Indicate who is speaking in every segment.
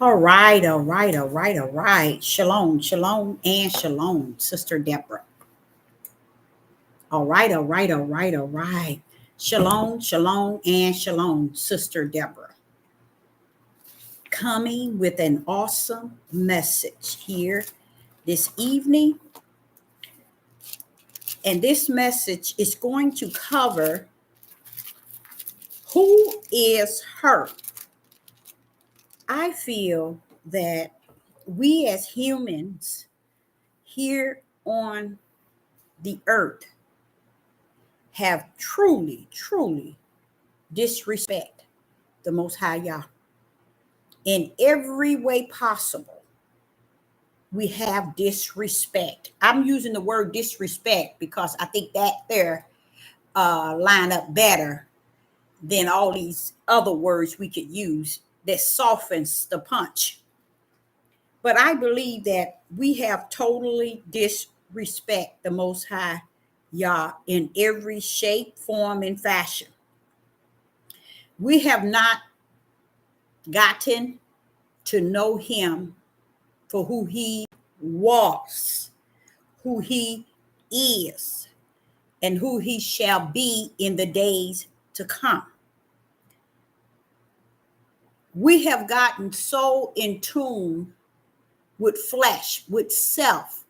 Speaker 1: All right, all right, all right, all right. Shalom, shalom, and shalom, Sister Deborah. All right, all right, all right, all right. Shalom, shalom, and shalom, Sister Deborah. Coming with an awesome message here this evening. And this message is going to cover who is her. I feel that we as humans here on the earth have truly, truly disrespect the Most High Yah in every way possible. We have disrespect. I'm using the word disrespect because I think that there line up better than all these other words we could use that softens the punch. But I believe that we have totally disrespect the Most High Yah in every shape, form, and fashion. We have not gotten to know him for who he was, who he is, and who he shall be in the days to come. We have gotten so in tune with flesh, with self,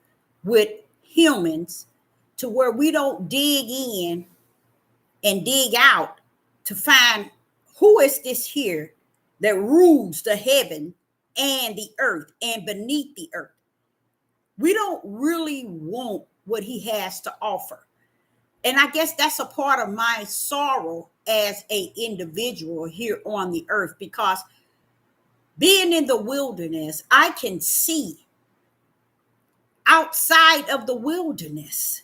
Speaker 1: with humans, to where we don't dig in and dig out to find who is this here that rules the heaven and the earth and beneath the earth. We don't really want what he has to offer. And I guess that's a part of my sorrow as an individual here on the earth, because being in the wilderness, I can see outside of the wilderness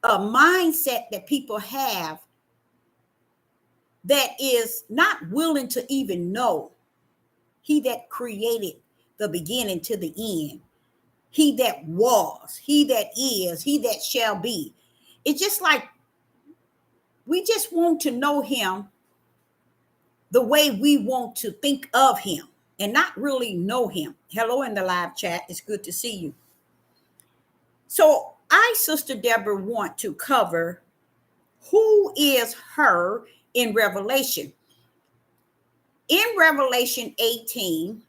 Speaker 1: a mindset that people have that is not willing to even know he that created the beginning to the end, he that was, he that is, he that shall be. It's just like we just want to know him the way we want to think of him and not really know him. Hello in the live chat. It's good to see you. So I, Sister Deborah, want to cover who is her in Revelation. In Revelation 18,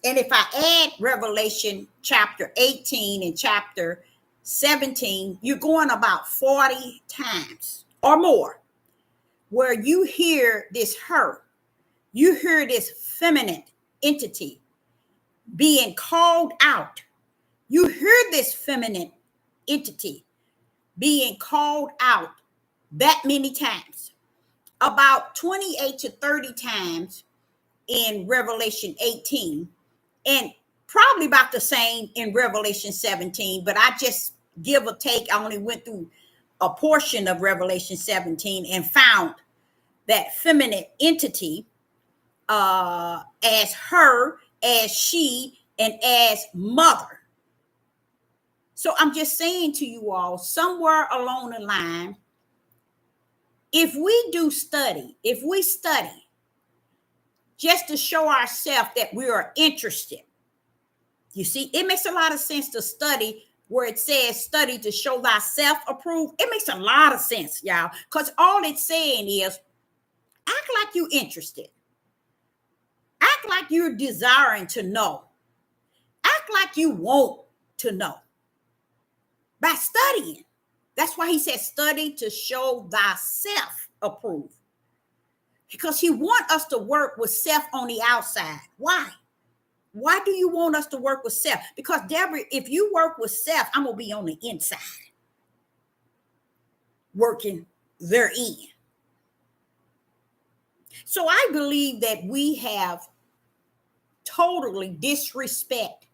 Speaker 1: and if I add Revelation chapter 18 and chapter 17, you're going about 40 times or more where you hear this her. You hear this feminine entity being called out. You hear this feminine entity being called out that many times, about 28 to 30 times in Revelation 18, and probably about the same in Revelation 17, but I just give or take. I only went through a portion of Revelation 17 and found that feminine entity as her, as she, and as mother. So I'm just saying to you all, somewhere along the line, if we study just to show ourselves that we are interested, you see, it makes a lot of sense to study where it says study to show thyself approved. It makes a lot of sense, y'all, because all it's saying is act like you're interested. Act like you're desiring to know. Act like you want to know by studying. That's why he said study to show thyself approved. Because he wants us to work with self on the outside. Why? Why do you want us to work with self? Because, Deborah, if you work with self, I'm going to be on the inside working therein. So I believe that we have totally disrespect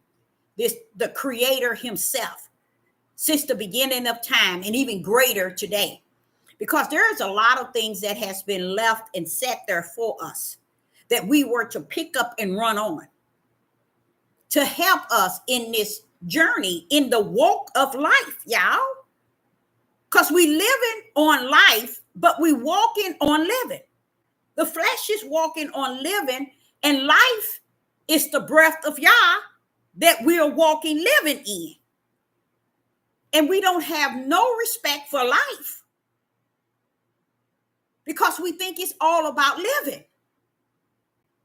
Speaker 1: the creator himself since the beginning of time, and even greater today, because there's a lot of things that has been left and set there for us that we were to pick up and run on to help us in this journey in the walk of life, y'all. Because we living on life, but we walking on living. The flesh is walking on living, and life It's the breath of Yah that we're walking, living in. And we don't have no respect for life because we think it's all about living.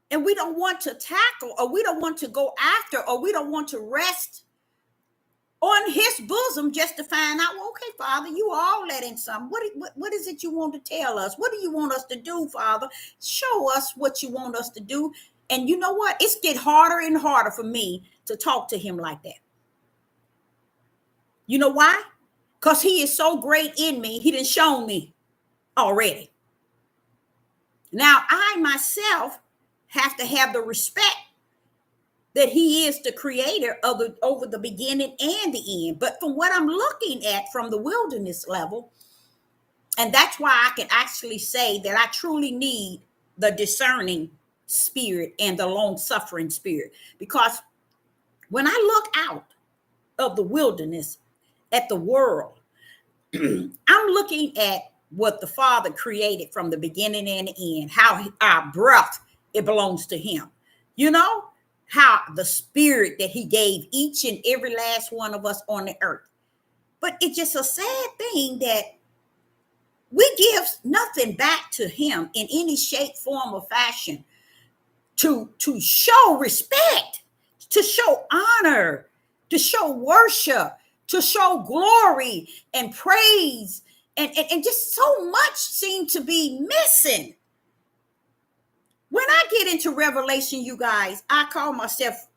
Speaker 1: And we don't want to tackle, or we don't want to go after, or we don't want to rest on his bosom just to find out, well, okay, Father, you all let in something. What is it you want to tell us? What do you want us to do, Father? Show us what you want us to do. And you know what? It's get harder and harder for me to talk to him like that. You know why? Because he is so great in me. He done shown me already. Now, I myself have to have the respect that he is the creator of over the beginning and the end. But from what I'm looking at from the wilderness level, and that's why I can actually say that I truly need the discerning spirit and the long-suffering spirit. Because when I look out of the wilderness at the world, I'm looking at what the Father created from the beginning and the end, how our breath, it belongs to him. You know, how the spirit that he gave each and every last one of us on the earth. But it's just a sad thing that we give nothing back to him in any shape, form, or fashion to show respect, to show honor, to show worship, to show glory and praise. And just so much seemed to be missing. When I get into Revelation, you guys, I call myself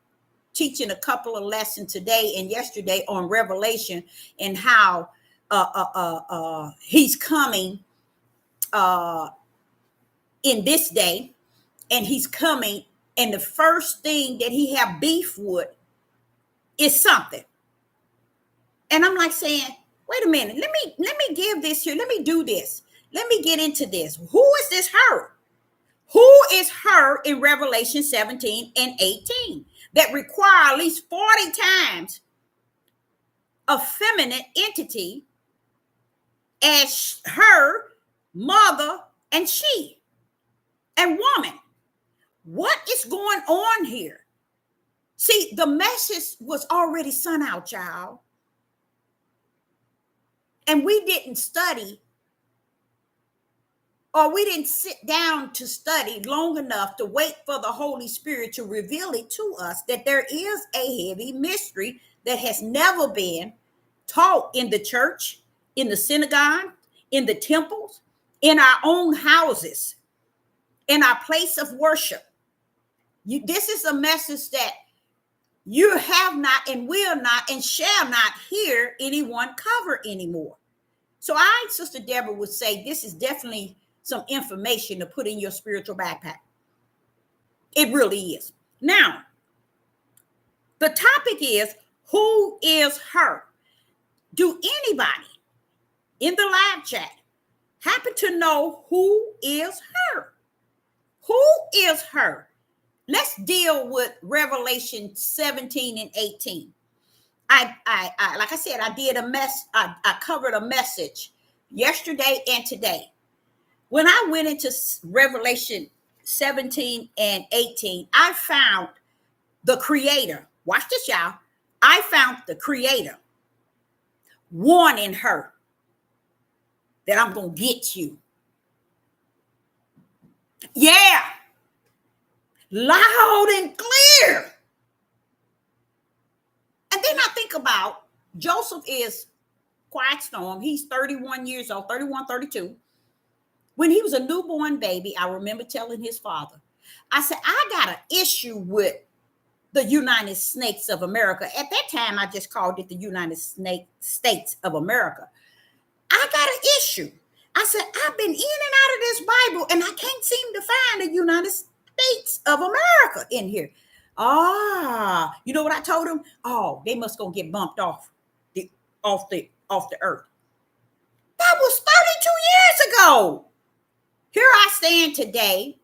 Speaker 1: teaching a couple of lessons today and yesterday on Revelation and how he's coming in this day, and he's coming, and the first thing that he have beef with is something. And I'm like saying, wait a minute, let me give this here, let me do this, let me get into this. Who is this her? Who is her in Revelation 17 and 18 that require at least 40 times a feminine entity as her, mother, and she, and woman? What is going on here? See, the message was already sent out, child. And we didn't study, or we didn't sit down to study long enough to wait for the Holy Spirit to reveal it to us that there is a heavy mystery that has never been taught in the church, in the synagogue, in the temples, in our own houses, in our place of worship. This is a message that you have not and will not and shall not hear anyone cover anymore. So I, Sister Deborah, would say this is definitely some information to put in your spiritual backpack. It really is. Now, the topic is, who is her? Do anybody in the live chat happen to know who is her? Who is her? Let's deal with Revelation 17 and 18. I like I said, I covered a message yesterday and today. When I went into Revelation 17 and 18, I found the creator. Watch this, y'all. I found the creator warning her that I'm going to get you. Yeah. Loud and clear. And then I think about Joseph is quiet storm. He's 31 years old, 31, 32. When he was a newborn baby, I remember telling his father, I said, I got an issue with the United Snakes of America. At that time, I just called it the United States of America. I got an issue. I said, I've been in and out of this Bible, and I can't seem to find the United States of America in here. You know what I told him? Oh, they must go get bumped off the earth. That was 32 years ago. Here I stand today,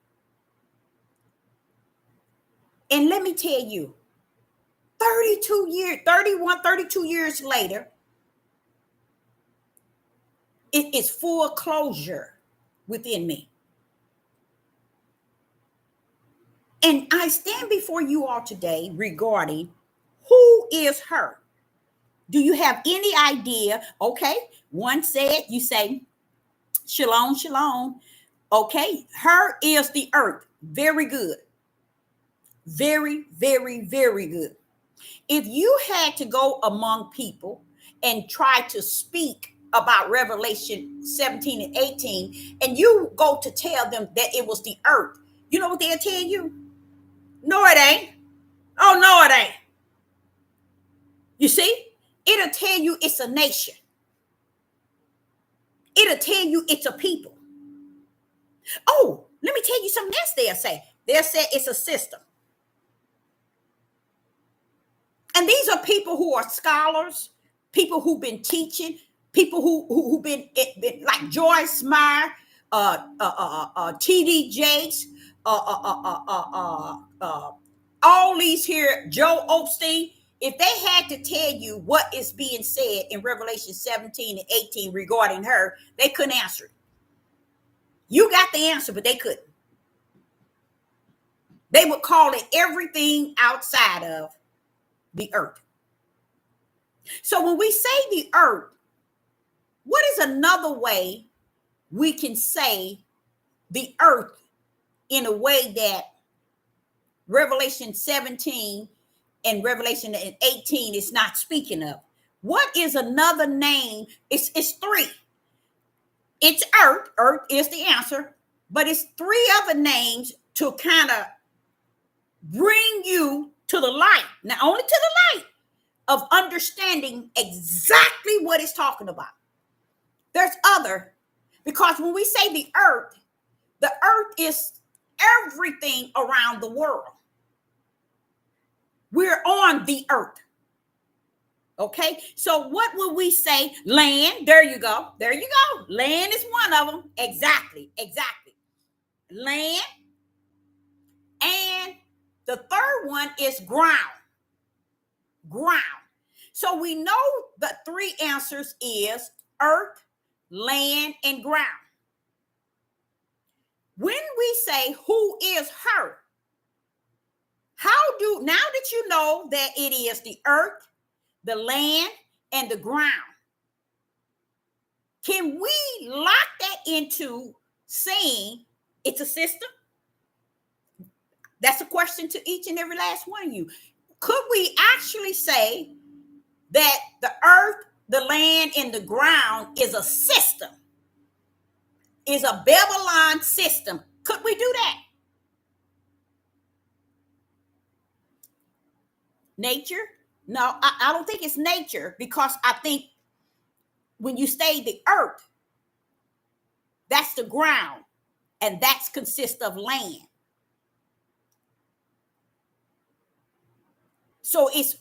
Speaker 1: and let me tell you, 32 years later, it is full closure within me. And I stand before you all today regarding who is her. Do you have any idea? Okay, one said, you say, shalom, shalom. Okay, her is the earth. Very good. Very, very, very good. If you had to go among people and try to speak about Revelation 17 and 18, and you go to tell them that it was the earth, you know what they'll tell you? No, it ain't. Oh, no, it ain't. You see, it'll tell you it's a nation. It'll tell you it's a people. Oh, let me tell you something else they'll say. They'll say it's a system. And these are people who are scholars, people who've been teaching, people who've been like Joyce Meyer, T.D. Jakes, all these here, Joe Osteen. If they had to tell you what is being said in Revelation 17 and 18 regarding her, they couldn't answer it. You got the answer, but they couldn't. They would call it everything outside of the earth. So when we say the earth, what is another way we can say the earth in a way that Revelation 17 and Revelation 18 is not speaking of? What is another name? It's three. It's earth. Earth is the answer, but it's three other names to kind of bring you to the light. Not only to the light of understanding exactly what it's talking about. There's other, because when we say the earth is everything around the world. We're on the earth. Okay, so what would we say? Land. There you go. There you go. Land is one of them. Exactly. Land. And the third one is ground. So we know the three answers is earth, land, and ground. When we say who is her, now that you know that it is the earth, the land, and the ground, can we lock that into saying it's a system? That's a question to each and every last one of you. Could we actually say that the earth, the land, and the ground is a system? Is a Babylon system? Could we do that? Nature? No, I don't think it's nature, because I think when you say the earth, that's the ground, and that consists of land. So it's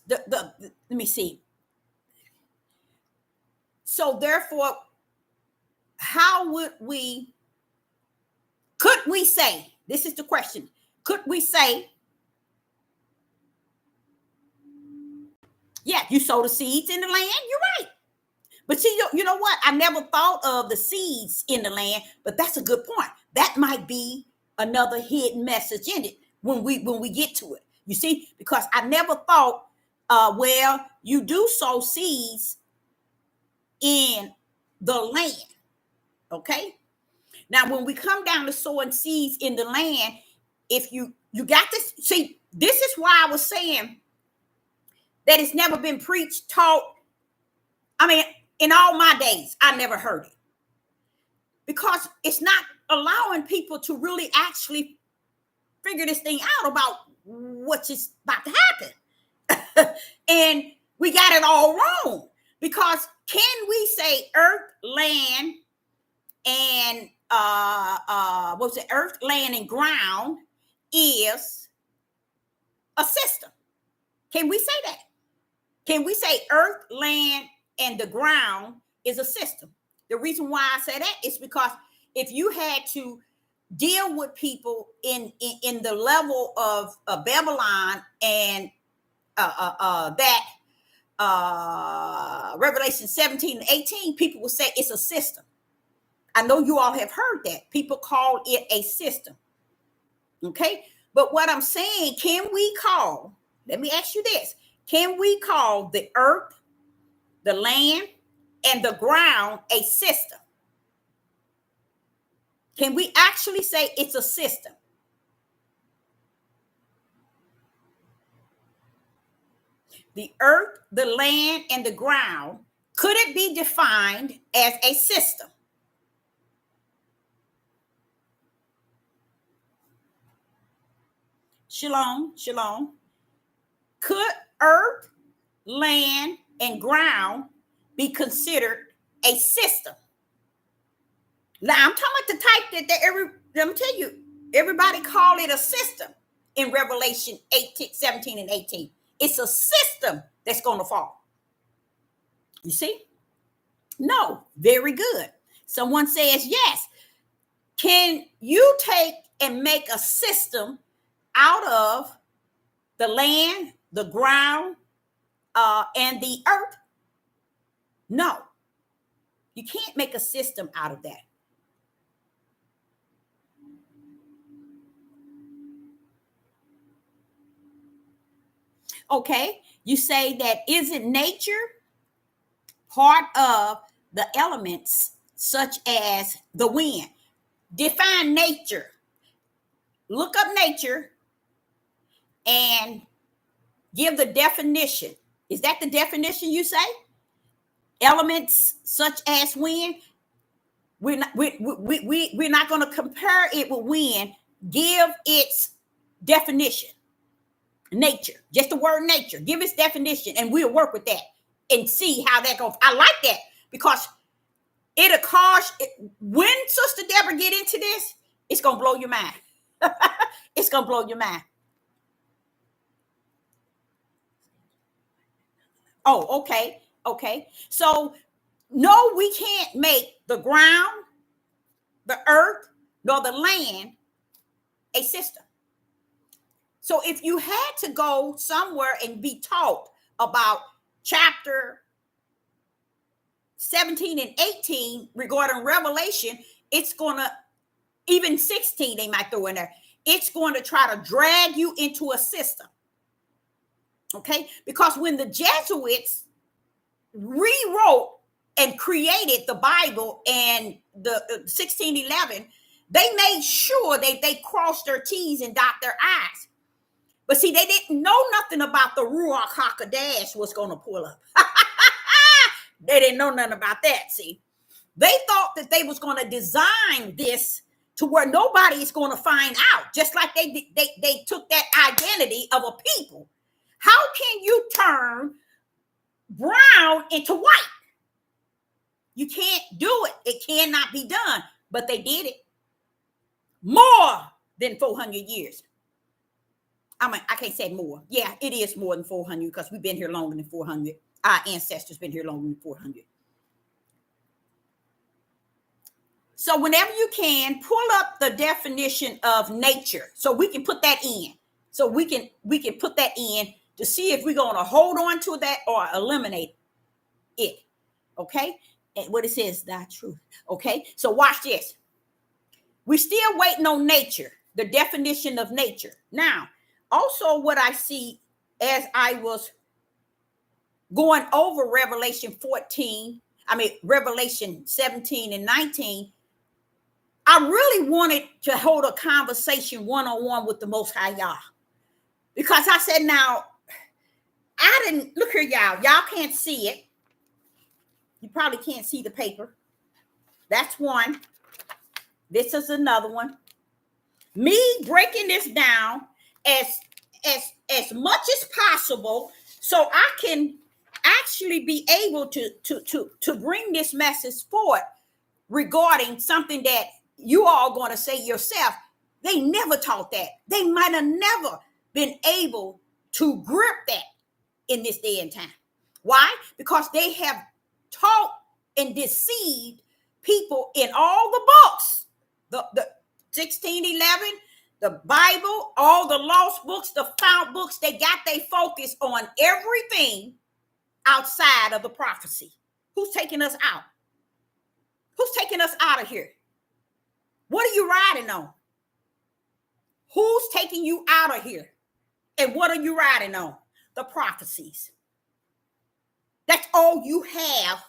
Speaker 1: the let me see. So therefore, could we say, this is the question, could we say, yeah, you sow the seeds in the land, you're right. But see, you know what? I never thought of the seeds in the land, but that's a good point. That might be another hidden message in it when we get to it. You see, because I never thought, well, you do sow seeds in the land. Okay. Now, when we come down to sowing seeds in the land, if you got this, see, this is why I was saying that it's never been preached, taught. I mean, in all my days, I never heard it, because it's not allowing people to really actually figure this thing out about what is about to happen. And we got it all wrong, because can we say earth, land, and what's it? Earth, land, and ground is a system? Can we say that? Can we say earth, land, and the ground is a system? The reason why I say that is because if you had to deal with people in the level of Babylon and that Revelation 17 and 18, people will say it's a system. I know you all have heard that. People call it a system. Okay. But what I'm saying, let me ask you this. Can we call the earth, the land, and the ground a system? Can we actually say it's a system? The earth, the land, and the ground, could it be defined as a system? Shalom, shalom. Could earth, land, and ground be considered a system? Now I'm talking about the type that let me tell you, everybody call it a system in Revelation 18, 17, and 18. It's a system that's going to fall. You see? No, very good. Someone says yes. Can you take and make a system out of the land, the ground, and the earth? No, you can't make a system out of that. Okay, you say that isn't nature part of the elements such as the wind? Define nature. Look up nature and give the definition. Is that the definition you say? Elements such as wind? We're not going to compare it with wind. Give its definition. Nature, just the word nature. Give its definition, and we'll work with that and see how that goes. I like that because it'll cause. When Sister Deborah get into this, it's gonna blow your mind. It's gonna blow your mind. Oh, okay, okay. So no, we can't make the ground, the earth, nor the land a system. So if you had to go somewhere and be taught about chapter 17 and 18 regarding Revelation, it's going to, even 16, they might throw in there. It's going to try to drag you into a system. Okay? Because when the Jesuits rewrote and created the Bible and the 1611, they made sure they crossed their T's and dot their I's. But see, they didn't know nothing about the Ruach HaKodesh was going to pull up. They didn't know nothing about that, see. They thought that they was going to design this to where nobody is going to find out, just like they took that identity of a people. How can you turn brown into white? You can't do it. It cannot be done. But they did it. More than 400 years. I mean, I can't say more. Yeah, it is more than 400 because we've been here longer than 400. Our ancestors been here longer than 400. So whenever you can, pull up the definition of nature so we can put that in. So we can put that in to see if we're going to hold on to that or eliminate it. Okay? And what it says, thy truth. Okay? So watch this. We're still waiting on nature, the definition of nature. Now, also what I see as I was going over Revelation 17 and 19, I really wanted to hold a conversation one-on-one with the Most High Yah. Because I said, now, I didn't, look here, y'all can't see it. You probably can't see the paper. That's one. This is another one. Me breaking this down as much as possible so I can actually be able to bring this message forward regarding something that you all going to say yourself. They never taught that. They might have never been able to grip that in this day and time. Why? Because they have taught and deceived people in all the books, the 1611, the Bible, all the lost books, the found books. They got their focus on everything outside of the prophecy. Who's taking us out? Who's taking us out of here? What are you riding on? Who's taking you out of here? And what are you riding on? The prophecies. That's all you have.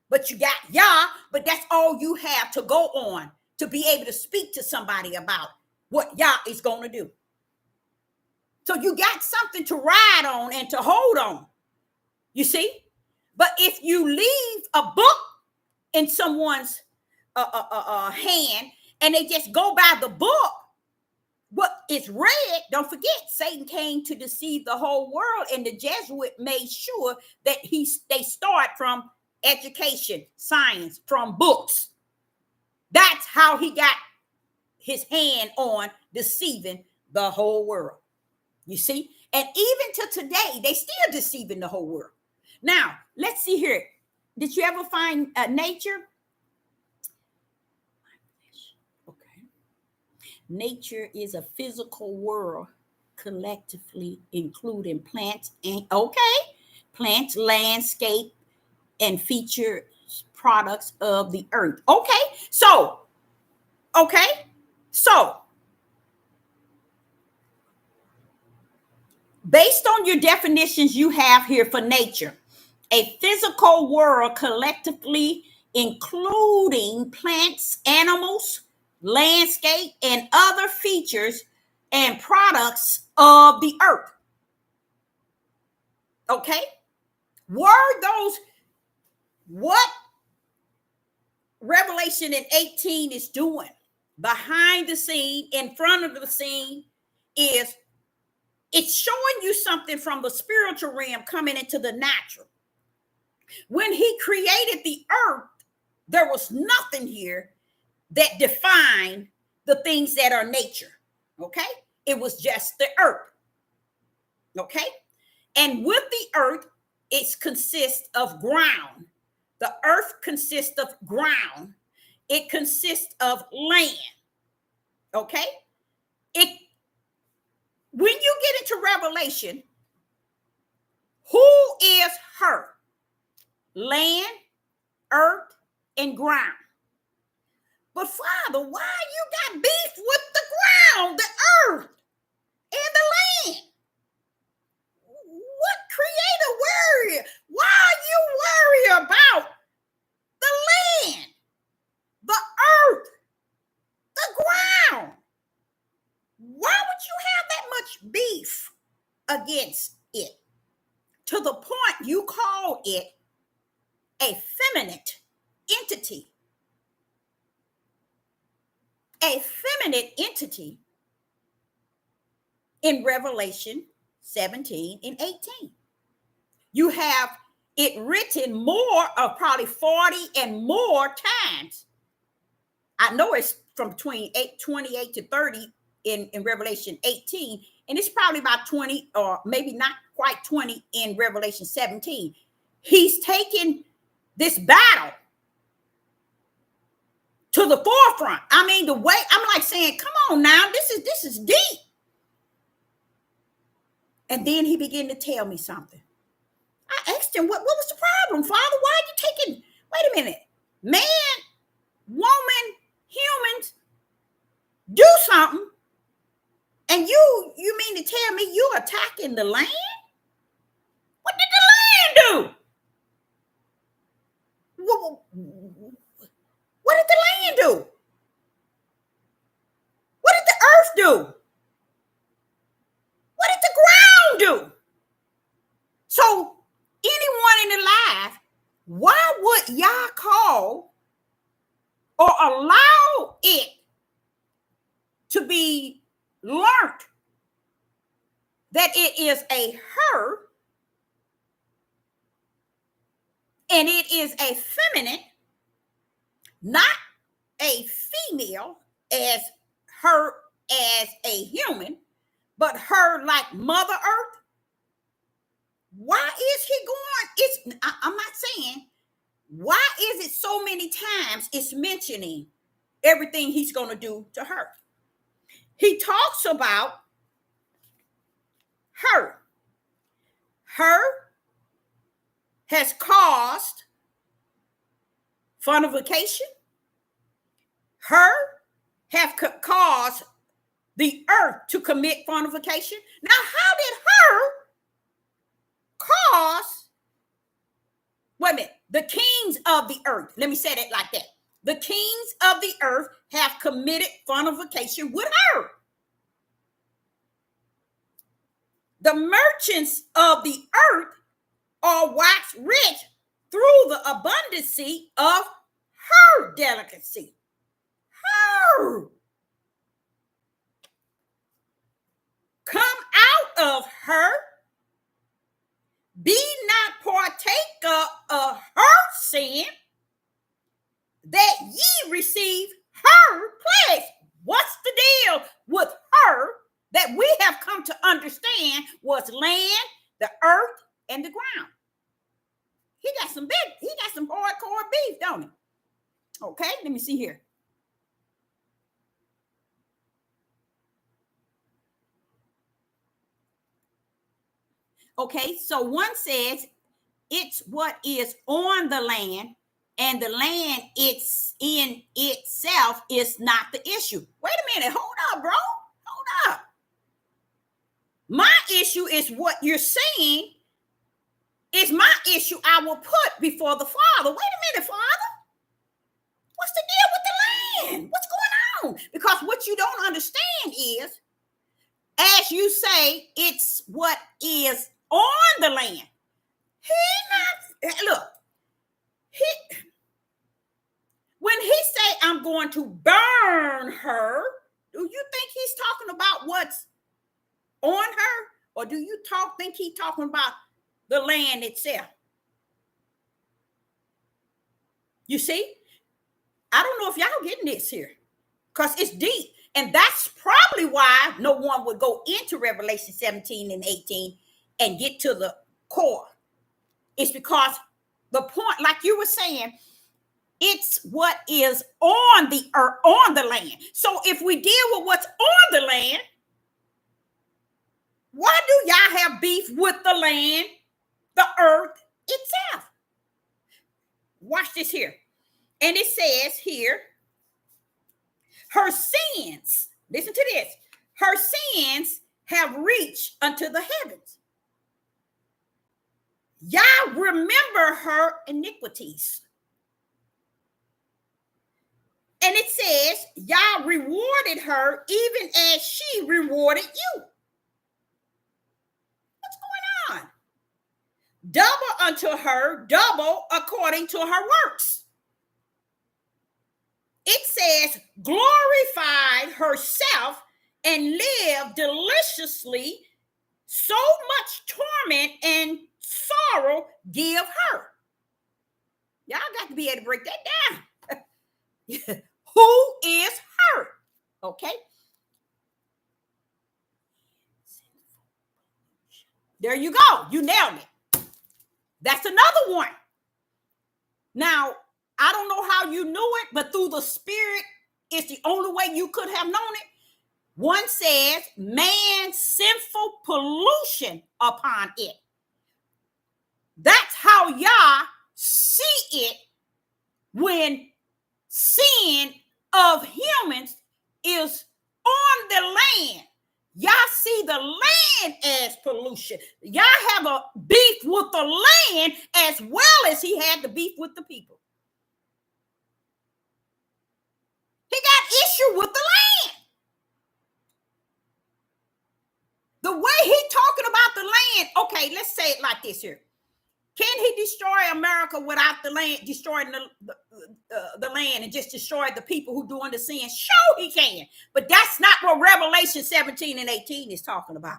Speaker 1: But you got Yah, but that's all you have to go on to be able to speak to somebody about what Yah is going to do. So you got something to ride on and to hold on. You see? But if you leave a book in someone's hand and they just go by the book, what is read, don't forget, Satan came to deceive the whole world, and the Jesuit made sure that they start from education, science, from books. That's how he got his hand on deceiving the whole world. You see? And even to today, they still deceiving the whole world. Now, let's see here. Did you ever find nature? Okay. Nature is a physical world collectively including plants and plants, landscape, and feature products of the earth. So based on your definitions you have here for nature, a physical world collectively including plants, animals, landscape, and other features and products of the earth. Okay? Were those what Revelation in 18 is doing behind the scene, in front of the scene, is it's showing you something from the spiritual realm coming into the natural. When he created the earth, there was nothing here that defined the things that are nature. Okay? It was just the earth. Okay? And with the earth, it consists of ground. The earth consists of ground. It consists of land. Okay? When you get into Revelation, who is her? Land, earth, and ground. But Father, why you got beef with the ground, the earth, and the land? What creator worry? Why are you worried about the land, the earth, the ground? Why would you have that much beef against it? To the point you call it a feminine entity. A feminine entity in Revelation 17 and 18. You have it written more of probably 40 and more times. I know it's from between 28 to 30 in Revelation 18, and it's probably about 20 or maybe not quite 20 in Revelation 17. He's taken this battle to the forefront. I mean, the way I'm like saying, come on now, this is deep. And then he began to tell me something. I asked him, what was the problem, Father? Why are you taking, wait a minute, man, woman, humans, do something, and you mean to tell me you attacking the land? What did the land do? What did the land do? What did the earth do? What did the ground do? So anyone in the life, why would Yah call or allow it to be learned that it is a her and it is a feminine, not a female as her as a human, but her like Mother Earth? Why is he going? I'm not saying, why is it so many times it's mentioning everything he's going to do to her? He talks about her. Her has caused fornication. Her have caused the earth to commit fornication. Now, how did her cause, wait a minute, the kings of the earth, let me say it like that. The kings of the earth have committed fornication with her. The merchants of the earth are waxed rich through the abundancy of her delicacy. Her. Come out of her. Be not partaker of her sin, that ye receive her plagues. What's the deal with her that we have come to understand was land, the earth, and the ground? He got some hardcore beef, don't he? Okay, let me see here. Okay, so one says it's what is on the land, and the land it's in itself is not the issue. Wait a minute, hold up, bro. Hold up. My issue is what you're saying is my issue I will put before the Father. Wait a minute, Father. What's the deal with the land? What's going on? Because what you don't understand is, as you say, it's what is on the land. When he say, I'm going to burn her, do you think he's talking about what's on her? Or do you think he's talking about the land itself? You see? I don't know if y'all getting this here, because it's deep. And that's probably why no one would go into Revelation 17 and 18 and get to the core. It's because the point, like you were saying, it's what is on the earth, on the land. So if we deal with what's on the land, why do y'all have beef with the land, the earth itself? Watch this here. And it says here, her sins, listen to this, her sins have reached unto the heavens. Y'all remember her iniquities. And it says, y'all rewarded her even as she rewarded you. What's going on? Double unto her, double according to her works. It says, glorified herself and lived deliciously, so much torment and sorrow give her. Y'all got to be able to break that down. Who is her? Okay. There you go. You nailed it. That's another one. Now, I don't know how you knew it, but through the Spirit, it's the only way you could have known it. One says, man's sinful pollution upon it. That's how y'all see it when sin of humans is on the land. Y'all see the land as pollution. Y'all have a beef with the land as well as he had the beef with the people. He got issue with the land. The way he talking about the land, okay, let's say it like this here. Can he destroy America without the land, destroying the land and just destroy the people who doing the sin? Sure, he can. But that's not what Revelation 17 and 18 is talking about.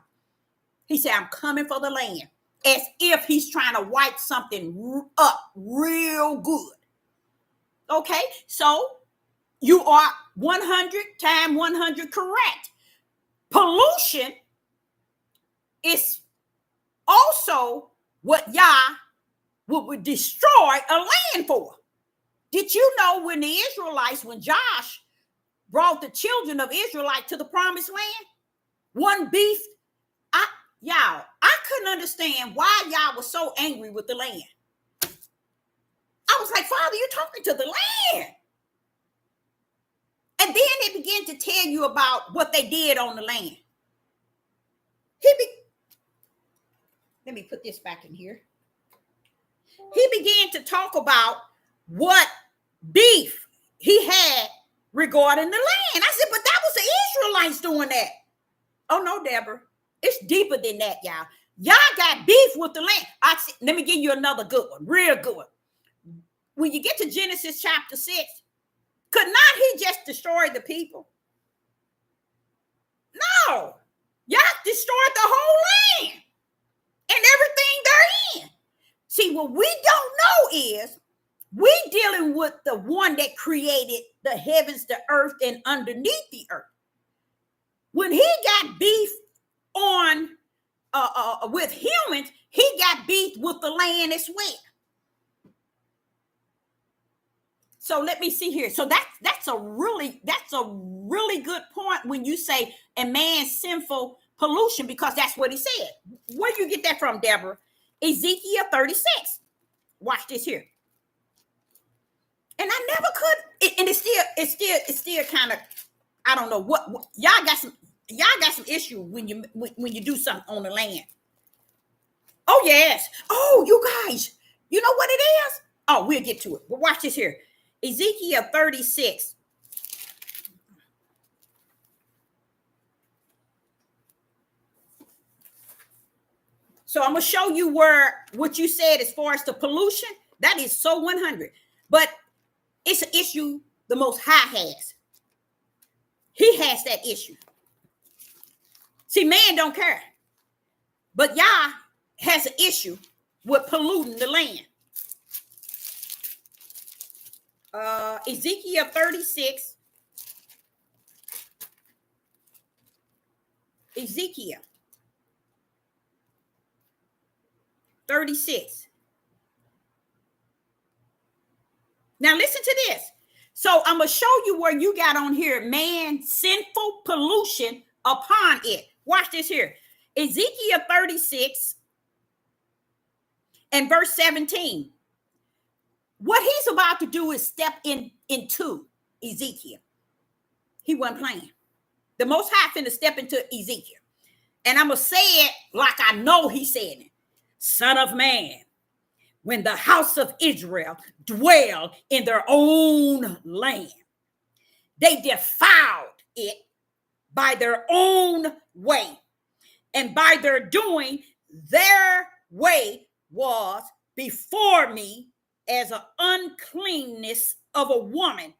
Speaker 1: He said, I'm coming for the land, as if he's trying to wipe something up real good. Okay, so you are 100 times 100 correct. Pollution is also what Yah would destroy a land for. Did you know when the Israelites, when Josh brought the children of Israelite to the promised land, one beef, I couldn't understand why y'all was so angry with the land. I was like, Father, you're talking to the land. And then it began to tell you about what they did on the land. Let me put this back in here. He began to talk about what beef he had regarding the land. I said, but that was the Israelites doing that. Oh, no, Deborah. It's deeper than that, y'all. Y'all got beef with the land. Let me give you another good one, real good one. When you get to Genesis chapter 6, could not he just destroy the people? No. Y'all destroyed the whole land and everything therein. See, what we don't know is we dealing with the one that created the heavens, the earth, and underneath the earth. When he got beef on with humans, he got beef with the land as well. So let me see here. So that's a really good point when you say a man's sinful pollution, because that's what he said. Where do you get that from, Deborah? Ezekiel 36. Watch this here. And I never could. And it's still kind of, I don't know what y'all got some issue when you do something on the land. Oh yes. Oh, you guys, you know what it is? Oh, we'll get to it. But watch this here. Ezekiel 36. So I'm going to show you what you said as far as the pollution. That is so 100. But it's an issue the Most High has. He has that issue. See, man don't care. But Yah has an issue with polluting the land. Ezekiel 36. Ezekiel 36. Now listen to this. So I'm going to show you where you got on here, man's sinful pollution upon it. Watch this here. Ezekiel 36 and verse 17. What he's about to do is step into Ezekiel. He wasn't playing. The Most High finna step into Ezekiel. And I'm going to say it like I know he said it. Son of man, when the house of Israel dwell in their own land, they defiled it by their own way. And by their doing, their way was before me as an uncleanness of a woman.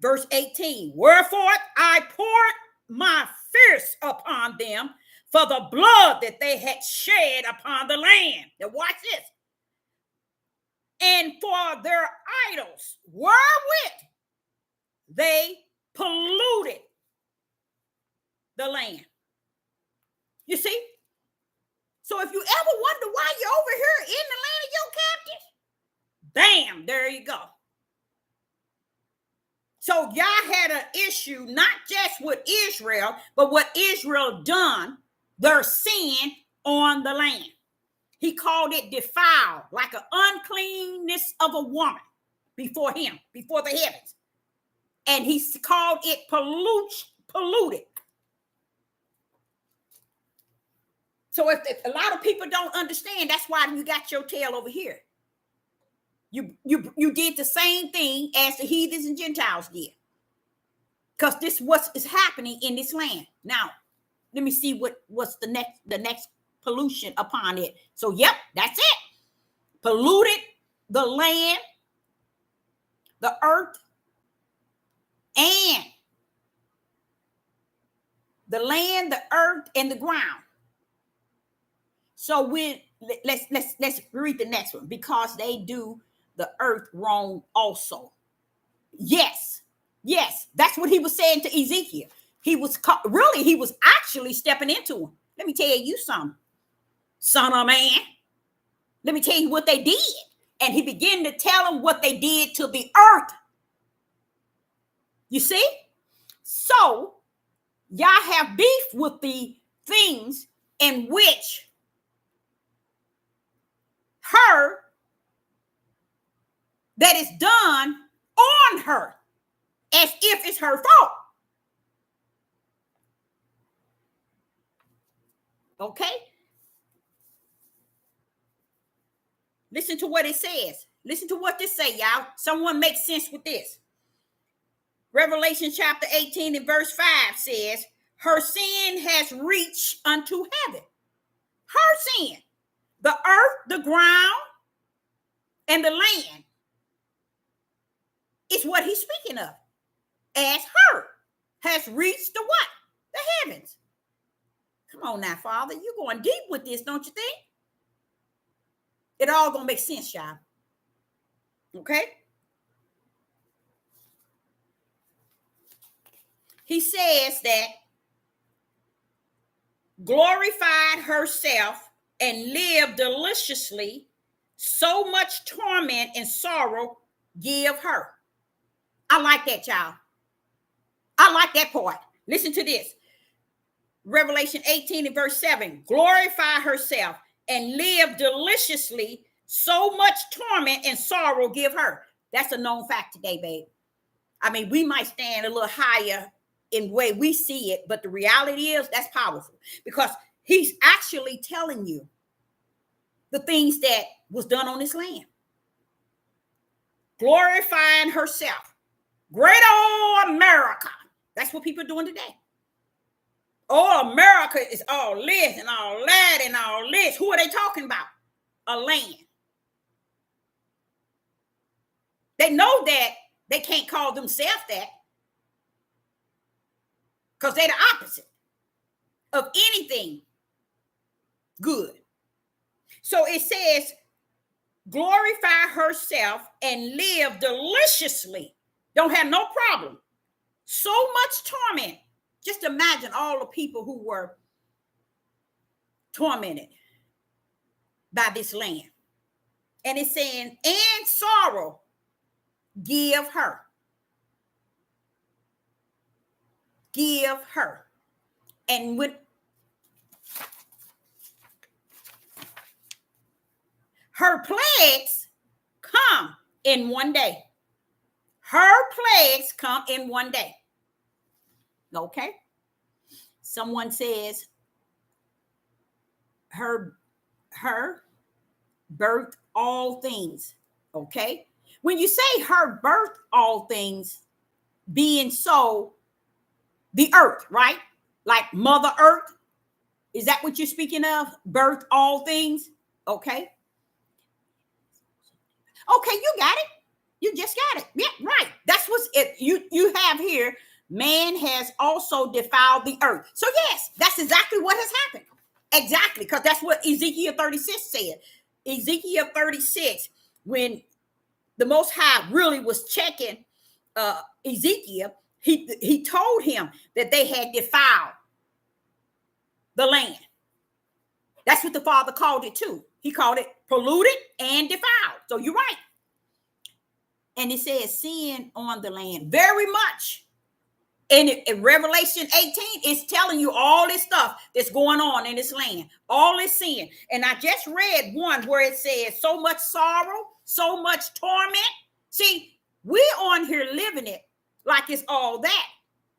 Speaker 1: Verse 18, wherefore I poured my fierce upon them for the blood that they had shed upon the land. Now watch this. And for their idols, wherewith they polluted the land. You see? So if you ever wonder why you're over here in the land of your captives, bam, there you go. So Yah had an issue, not just with Israel, but what Israel done, their sin on the land. He called it defiled, like an uncleanness of a woman before him, before the heavens. And he called it polluted. So if a lot of people don't understand, that's why you got your tail over here. You did the same thing as the heathens and Gentiles did. Because this is what is happening in this land. Now, let me see what's the next pollution upon it. So, yep, that's it. Polluted the land, the earth, and the land, the earth, and the ground. So let's read the next one. Because they do the earth wrong also. Yes, that's what he was saying to Ezekiel. He was actually stepping into him. Let me tell you something, son of man. Let me tell you what they did. And he began to tell them what they did to the earth. You see? So, y'all have beef with the things in which her that is done on her. as if it's her fault. Okay? Listen to what it says. Listen to what this say, y'all. Someone make sense with this. Revelation chapter 18 and verse 5 says, her sin has reached unto heaven. Her sin. The earth, the ground, and the land is what he's speaking of. As her has reached the what? The heavens. Come on now, Father. You're going deep with this, don't you think? It all gonna make sense, y'all. Okay? He says that glorified herself and lived deliciously, so much torment and sorrow give her. I like that, y'all. I like that part. Listen to this. Revelation 18 and verse 7. Glorify herself and live deliciously, so much torment and sorrow give her. That's a known fact today, babe. I mean, we might stand a little higher in the way we see it, but the reality is that's powerful, because he's actually telling you the things that was done on this land. Glorifying herself. Great old America. That's what people are doing today. Oh, America is all this and all that and all this. Who are they talking about? A land. They know that they can't call themselves that, because they're the opposite of anything good. So it says, glorify herself and live deliciously. Don't have no problem. So much torment. Just imagine all the people who were tormented by this land. And it's saying, and sorrow give her. Give her. And with her plagues come in one day. Her plagues come in one day. Okay? Someone says her birth all things. Okay? When you say her birth all things, being so, the earth, right? Like Mother Earth. Is that what you're speaking of? Birth all things? Okay. Okay, you got it. You just got it. Yeah, right. That's what's it. You have here. Man has also defiled the earth. So yes, that's exactly what has happened. Exactly, because that's what Ezekiel 36 said. Ezekiel 36, when the Most High really was checking Ezekiel, he told him that they had defiled the land. That's what the Father called it too. He called it polluted and defiled. So you're right. And it says sin on the land very much. And in Revelation 18, it's telling you all this stuff that's going on in this land, all this sin. And I just read one where it says so much sorrow, so much torment. See, we're on here living it like it's all that.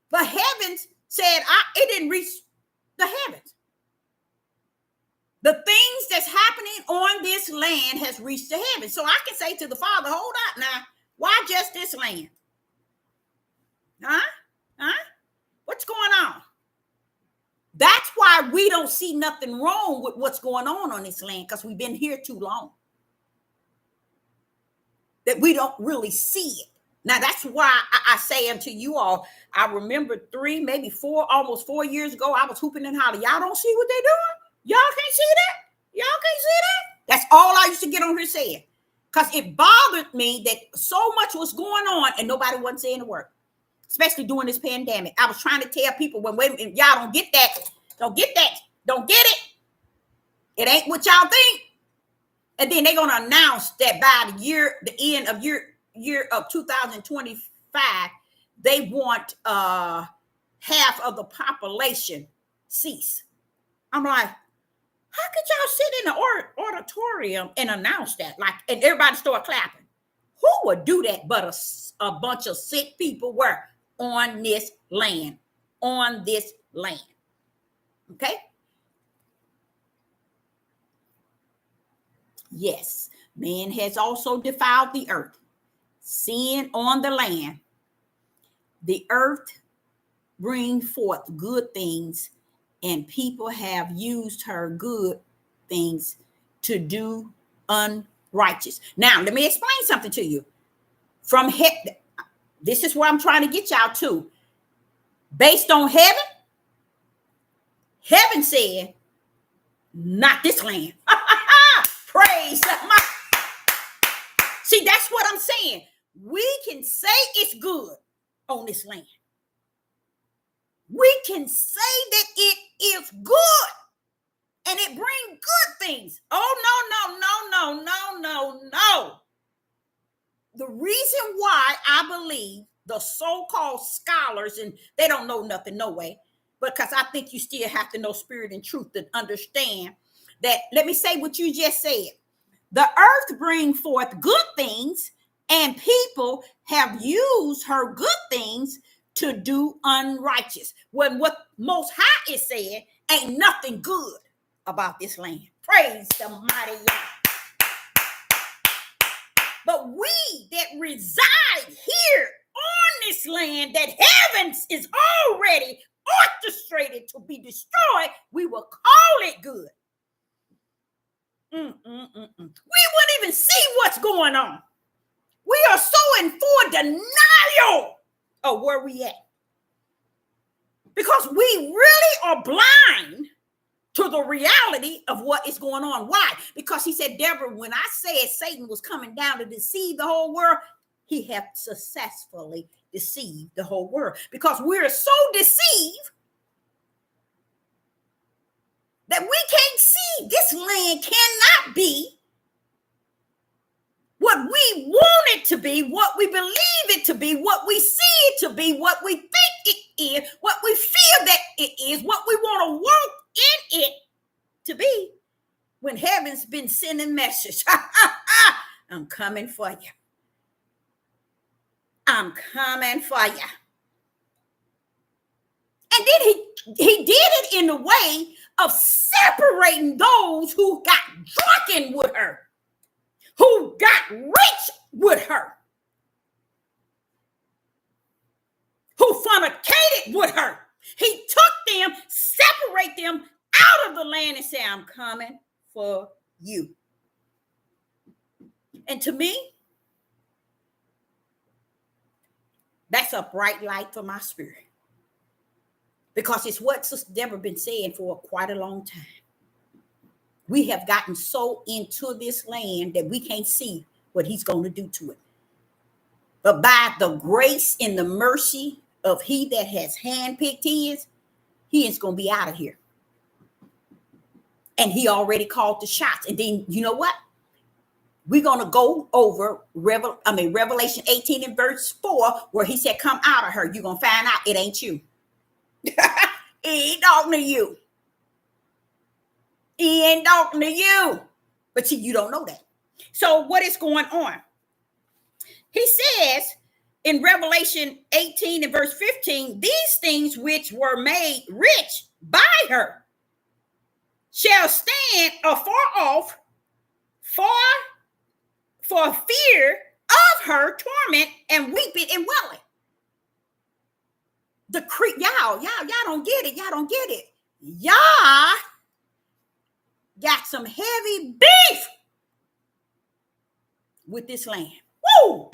Speaker 1: But heavens said it didn't reach the heavens. The things that's happening on this land has reached the heavens. So I can say to the Father, hold up now, why just this land? Huh? What's going on? That's why we don't see nothing wrong with what's going on this land, because we've been here too long. That we don't really see it. Now, that's why I say unto you all, I remember 3, maybe 4, almost 4 years ago, I was hooping and hollering. Y'all don't see what they're doing? Y'all can't see that? Y'all can't see that? That's all I used to get on here saying. Because it bothered me that so much was going on and nobody wasn't saying a word. Especially during this pandemic. I was trying to tell people, when y'all don't get that, don't get it. It ain't what y'all think. And then they're gonna announce that by the end of year of 2025, they want half of the population cease. I'm like, how could y'all sit in the auditorium and announce that? Like, and everybody start clapping. Who would do that but a bunch of sick people were on this land? On this land. Okay? Yes, man has also defiled the earth. Sin on the land. The earth bring forth good things, and people have used her good things to do unrighteous. Now, let me explain something to you. From heaven, this is where I'm trying to get y'all to. Based on heaven, heaven said, not this land. Praise my. See, that's what I'm saying. We can say it's good on this land. We can say that it is good and it brings good things. Oh, no. The reason why I believe the so-called scholars, and they don't know nothing, no way, because I think you still have to know spirit and truth to understand that. Let me say what you just said. The earth brings forth good things, and people have used her good things to do unrighteous. When what Most High is saying, ain't nothing good about this land. Praise the mighty Yah. But we that reside here on this land that heavens is already orchestrated to be destroyed, we will call it good. We wouldn't even see what's going on. We are so in full denial of where we at. Because we really are blind to the reality of what is going on. Why? Because he said, Deborah, when I said Satan was coming down to deceive the whole world, he has successfully deceived the whole world. Because we're so deceived that we can't see. This land cannot be what we want it to be, what we believe it to be, what we see it to be, what we think it is, what we feel that it is, what we want to walk in it to be, when heaven's been sending message. I'm coming for you. I'm coming for you. And then he did it in the way of separating those who got drunken with her, who got rich with her, who fornicated with her. He took them, separate them out of the land and say, I'm coming for you. And to me, that's a bright light for my spirit. Because it's what Sister Deborah been saying for quite a long time. We have gotten so into this land that we can't see what he's going to do to it. But by the grace and the mercy of he that has handpicked his, he is going to be out of here. And he already called the shots. And then, you know what? We're going to go over Revelation 18 and verse 4, where he said, come out of her. You're going to find out it ain't you. He ain't talking to you. He ain't talking to you. But see, you don't know that. So what is going on? He says in Revelation 18 and verse 15, these things which were made rich by her shall stand afar off for fear of her torment and weeping and wailing. Y'all don't get it. Y'all don't get it. Y'all got some heavy beef with this land. Woo!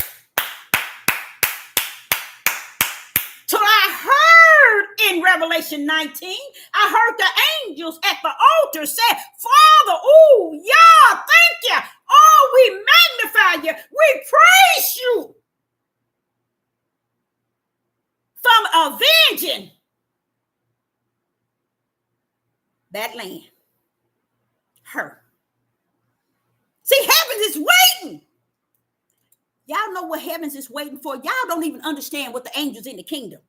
Speaker 1: So I heard in Revelation 19, I heard the angels at the altar say, Father, oh, yeah, thank you. Oh, we magnify you. We praise you from avenging that land. Her. See, heavens is waiting. Y'all know what heavens is waiting for. Y'all don't even understand what the angels in the kingdom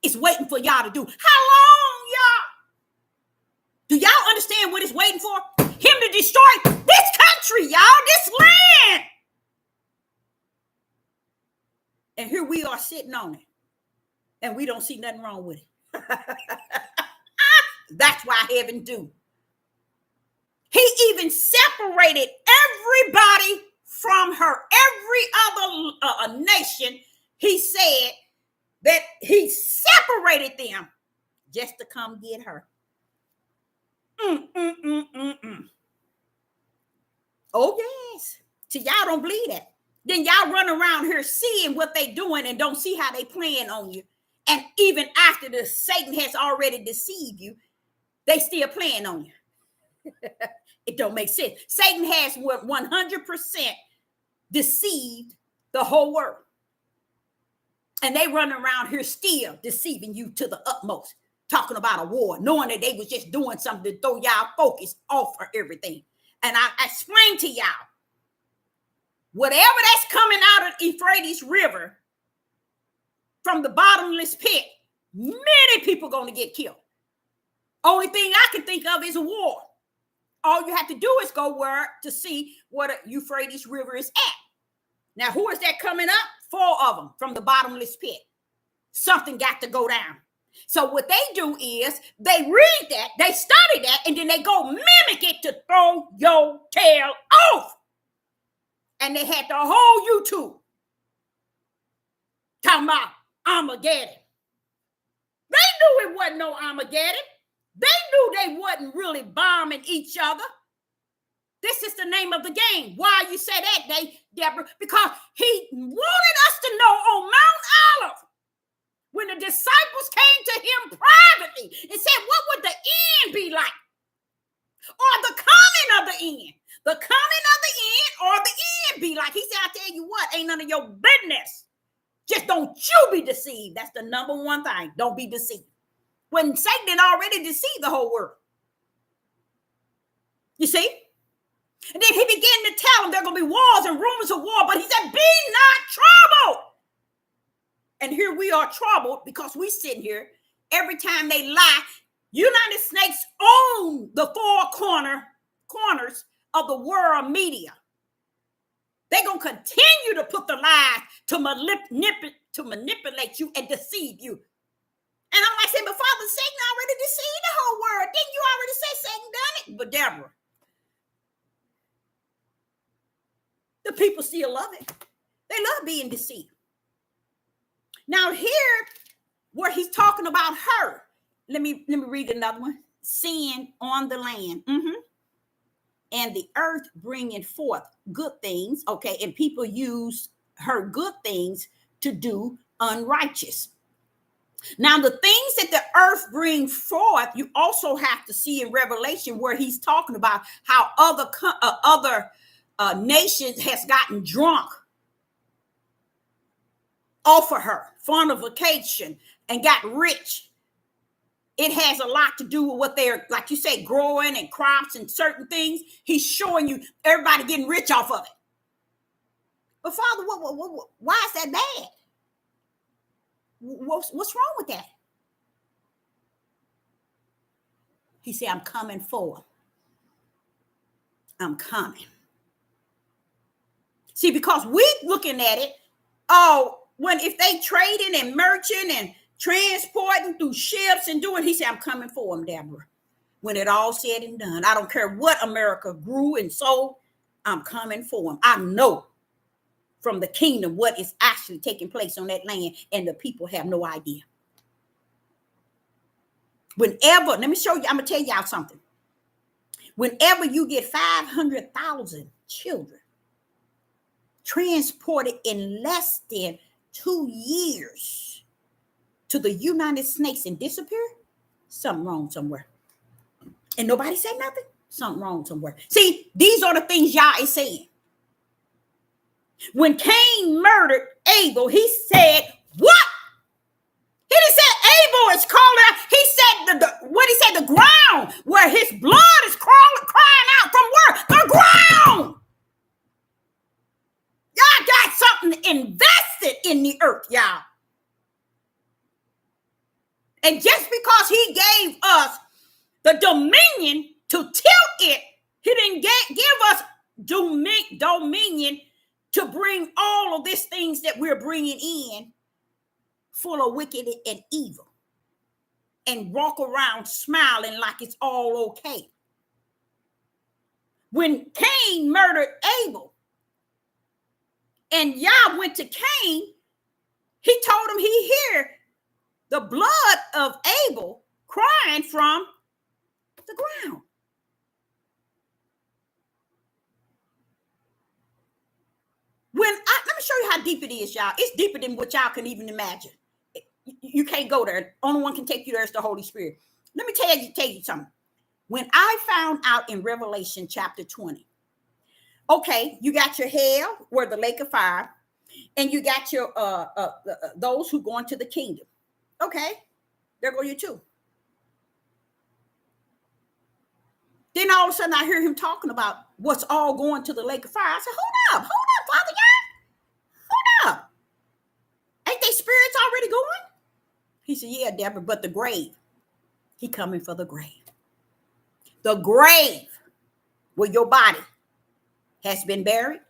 Speaker 1: is waiting for y'all to do. How long, y'all? Do y'all understand what it's waiting for? Him to destroy this country, y'all, this land. And here we are sitting on it. And we don't see nothing wrong with it. That's why heaven do. He even separated everybody from her. Every other nation, he said that he separated them just to come get her. Oh, yes. So y'all don't believe that. Then y'all run around here seeing what they doing and don't see how they playing on you. And even after the Satan has already deceived you, they still playing on you. It don't make sense. Satan has 100% deceived the whole world. And they run around here still deceiving you to the utmost, talking about a war, knowing that they was just doing something to throw y'all focus off of everything. And I explained to y'all, whatever that's coming out of Euphrates River from the bottomless pit, many people going to get killed. Only thing I can think of is a war. All you have to do is go where to see what Euphrates River is at. Now, who is that coming up? 4 of them from the bottomless pit. Something got to go down. So what they do is they read that, they study that, and then they go mimic it to throw your tail off. And they had the whole YouTube talking about Armageddon. They knew it wasn't no Armageddon. They knew they wasn't really bombing each other. This is the name of the game. Why you say that, Deborah? Because he wanted us to know on Mount Olive, when the disciples came to him privately and said, what would the end be like? Or the coming of the end. The coming of the end or the end be like. He said, I tell you what, ain't none of your business. Just don't you be deceived. That's the number one thing. Don't be deceived. When Satan had already deceived the whole world. You see? And then he began to tell them there are going to be wars and rumors of war. But he said, be not troubled. And here we are troubled because we sit here every time they lie. United Snakes own the 4 corners of the world media. They're going to continue to put the lies to manipulate you and deceive you. And I'm like saying, but Father, Satan already deceived the whole world. Didn't you already say Satan done it? But Deborah, the people still love it. They love being deceived. Now here, where he's talking about her, let me read another one. Sin on the land. And the earth bringing forth good things. Okay, and people use her good things to do unrighteous. Now, the things that the earth brings forth, you also have to see in Revelation where he's talking about how other nations has gotten drunk off of her, fornication, and got rich. It has a lot to do with what they're, like you say, growing and crops and certain things. He's showing you everybody getting rich off of it. But Father, why is that bad? What's wrong with that? He said, I'm coming for. I'm coming. See, because we looking at it, if they trading and merchant and transporting through ships and doing, he said, I'm coming for them, Deborah. When it all said and done, I don't care what America grew and sold, I'm coming for them. I know from the kingdom what is actually taking place on that land, and the people have no idea. Whenever, let me show you, I'm going to tell y'all something. Whenever you get 500,000 children transported in less than 2 years to the United States and disappear, something wrong somewhere. And nobody said nothing, something wrong somewhere. See, these are the things Yah is saying. When Cain murdered Abel, he said, what? He didn't say Abel is calling out. He said the ground where his blood is crying out from where? The ground. Y'all got something invested in the earth, y'all. And just because he gave us the dominion to tilt it, he didn't give us dominion to bring all of these things that we're bringing in full of wicked and evil and walk around smiling like it's all okay. When Cain murdered Abel and Yah went to Cain, he told him he hear the blood of Abel crying from the ground. Let me show you how deep it is, y'all. It's deeper than what y'all can even imagine. You can't go there. Only one can take you there is the Holy Spirit. Let me tell you something. When I found out in Revelation chapter 20, okay, you got your hell, where the lake of fire, and you got your those who go into the kingdom. Okay, there go you too. Then all of a sudden I hear him talking about what's all going to the lake of fire. I said, hold up, Father God. Hold up. Ain't they spirits already going? He said, yeah, Deborah, but the grave. He coming for the grave. The grave where your body has been buried.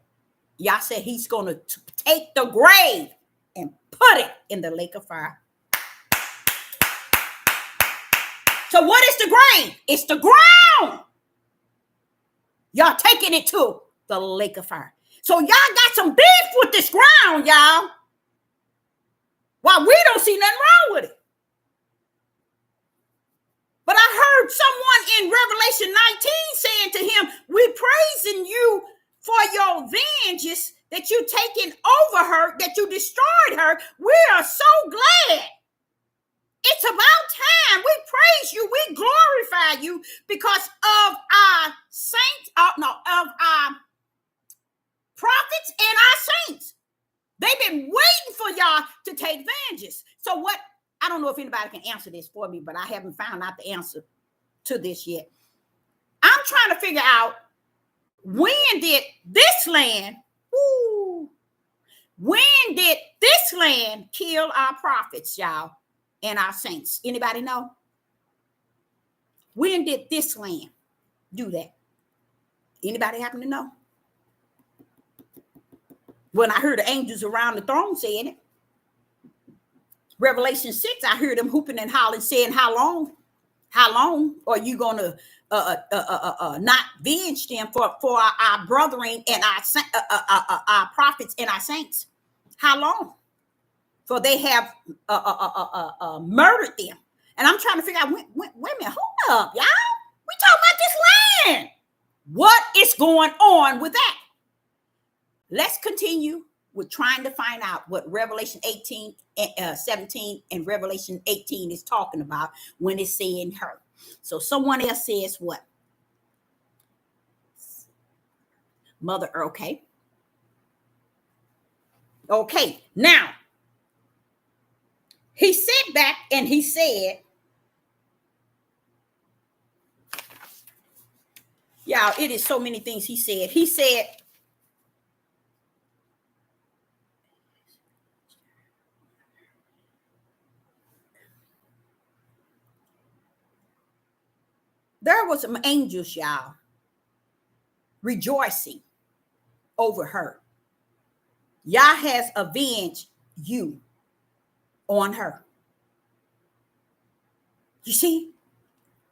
Speaker 1: Yah said he's going to take the grave and put it in the lake of fire. So what is the grave? It's the ground. Y'all taking it to the lake of fire. So y'all got some beef with this ground, y'all. While we don't see nothing wrong with it. But I heard someone in Revelation 19 saying to him, we praising you for your vengeance that you taken over her, that you destroyed her. We are so glad. It's about time. We praise you. We glorify you because of our saints, of our prophets and our saints. They've been waiting for y'all to take vengeance. So what? I don't know if anybody can answer this for me, but I haven't found out the answer to this yet. I'm trying to figure out, when did this land, when did this land kill our prophets, y'all, and our saints? Anybody know? When did this land do that? Anybody happen to know? When I heard the angels around the throne saying it. Revelation 6, I heard them hooping and hollering, saying, how long? How long are you going to not venge them for our brethren and our prophets and our saints? How long? For they have murdered them. And I'm trying to figure out, wait a minute, hold up, y'all. We talking about this land. What is going on with that? Let's continue with trying to find out what Revelation 17 and Revelation 18 is talking about when it's saying her. So someone else says what? Mother, okay. Okay, now, he sat back and he said, y'all, it is so many things he said. He said, there was some angels, y'all, rejoicing over her. Yah has avenged you on her. You see?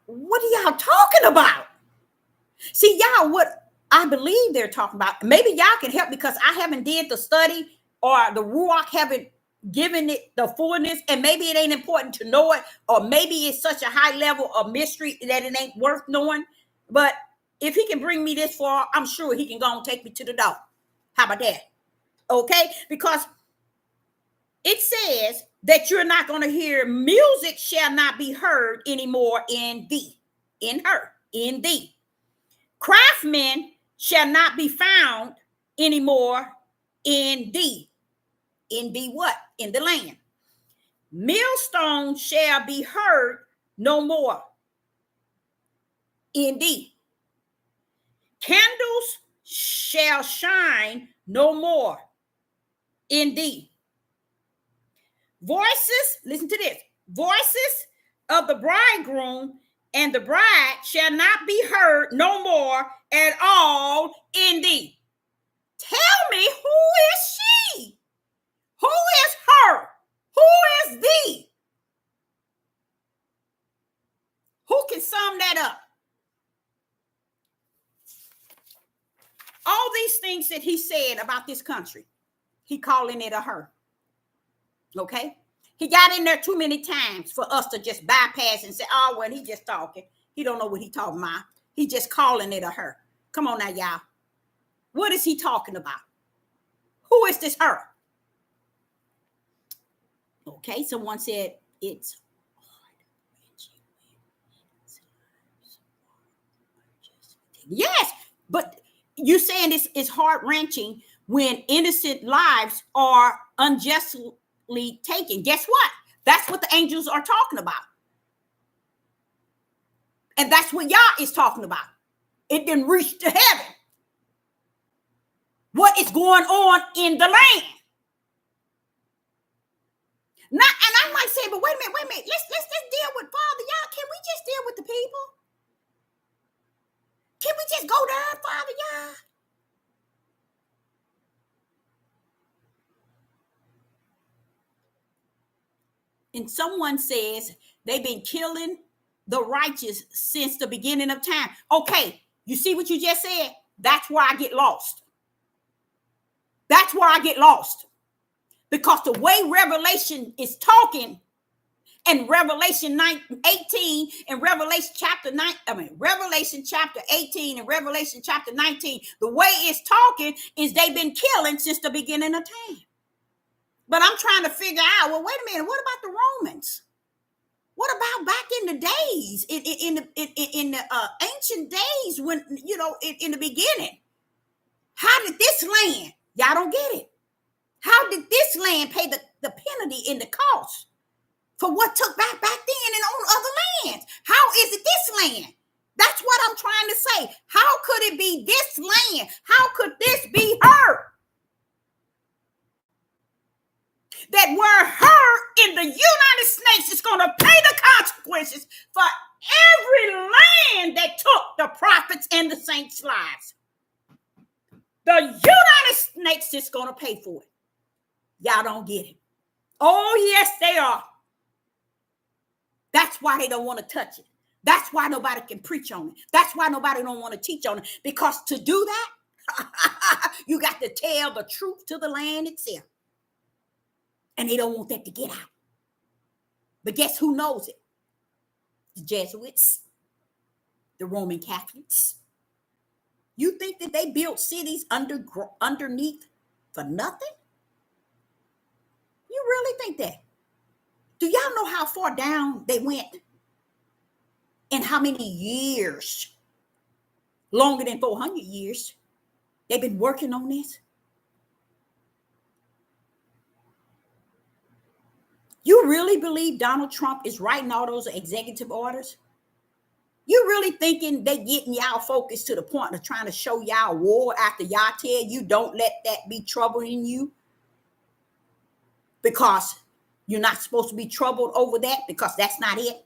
Speaker 1: What are y'all talking about? See, y'all, what I believe they're talking about, maybe y'all can help because I haven't did the study or the Ruach haven't given it the fullness, and maybe it ain't important to know it, or maybe it's such a high level of mystery that it ain't worth knowing. But if he can bring me this far, I'm sure he can go and take me to the door. How about that? Okay, because it says that you're not going to hear music shall not be heard anymore in thee, in her, in thee. Craftsmen shall not be found anymore in thee. In thee what? In the land. Millstones shall be heard no more in thee. Candles shall shine no more in thee. Voices, listen to this, voices of the bridegroom and the bride shall not be heard no more at all in thee. Tell me, who is she? Who is her? Who is thee? Who can sum that up? All these things that he said about this country, he calling it a her. Okay? He got in there too many times for us to just bypass and say, oh, well, he just talking. He don't know what he talking about. He just calling it a her. Come on now, y'all. What is he talking about? Who is this her? Okay, someone said it's yes, but you saying this is heart-wrenching when innocent lives are unjustly taken. Guess what? That's what the angels are talking about. And that's what Yah is talking about. It didn't reach to heaven. What is going on in the land? Not, and I might say, but wait a minute. Let's deal with Father Yah. Can we just deal with the people? Can we just go there, Father Yah? And someone says they've been killing the righteous since the beginning of time. Okay, you see what you just said? That's where I get lost. That's where I get lost. Because the way Revelation is talking, and Revelation 18 and Revelation chapter 9, Revelation chapter 18 and Revelation chapter 19, the way it's talking is they've been killing since the beginning of time. But I'm trying to figure out, well, wait a minute, what about the Romans? What about back in the days, in the ancient days when, in the beginning? How did this land, y'all don't get it. How did this land pay the penalty and the cost for what took back then and on other lands? How is it this land? That's what I'm trying to say. How could it be this land? How could this be her? That were her in the United States is going to pay the consequences for every land that took the prophets and the saints' lives. The United States is going to pay for it. Y'all don't get it. Oh, yes, they are. That's why they don't want to touch it. That's why nobody can preach on it. That's why nobody don't want to teach on it. Because to do that, you got to tell the truth to the land itself. And they don't want that to get out. But guess who knows it? The Jesuits, the Roman Catholics. You think that they built cities underneath for nothing? You really think that? Do y'all know how far down they went? And how many years? Longer than 400 years. They've been working on this. You really believe Donald Trump is writing all those executive orders? You really thinking they getting y'all focused to the point of trying to show y'all war after y'all tell you don't let that be troubling you? Because you're not supposed to be troubled over that, because that's not it.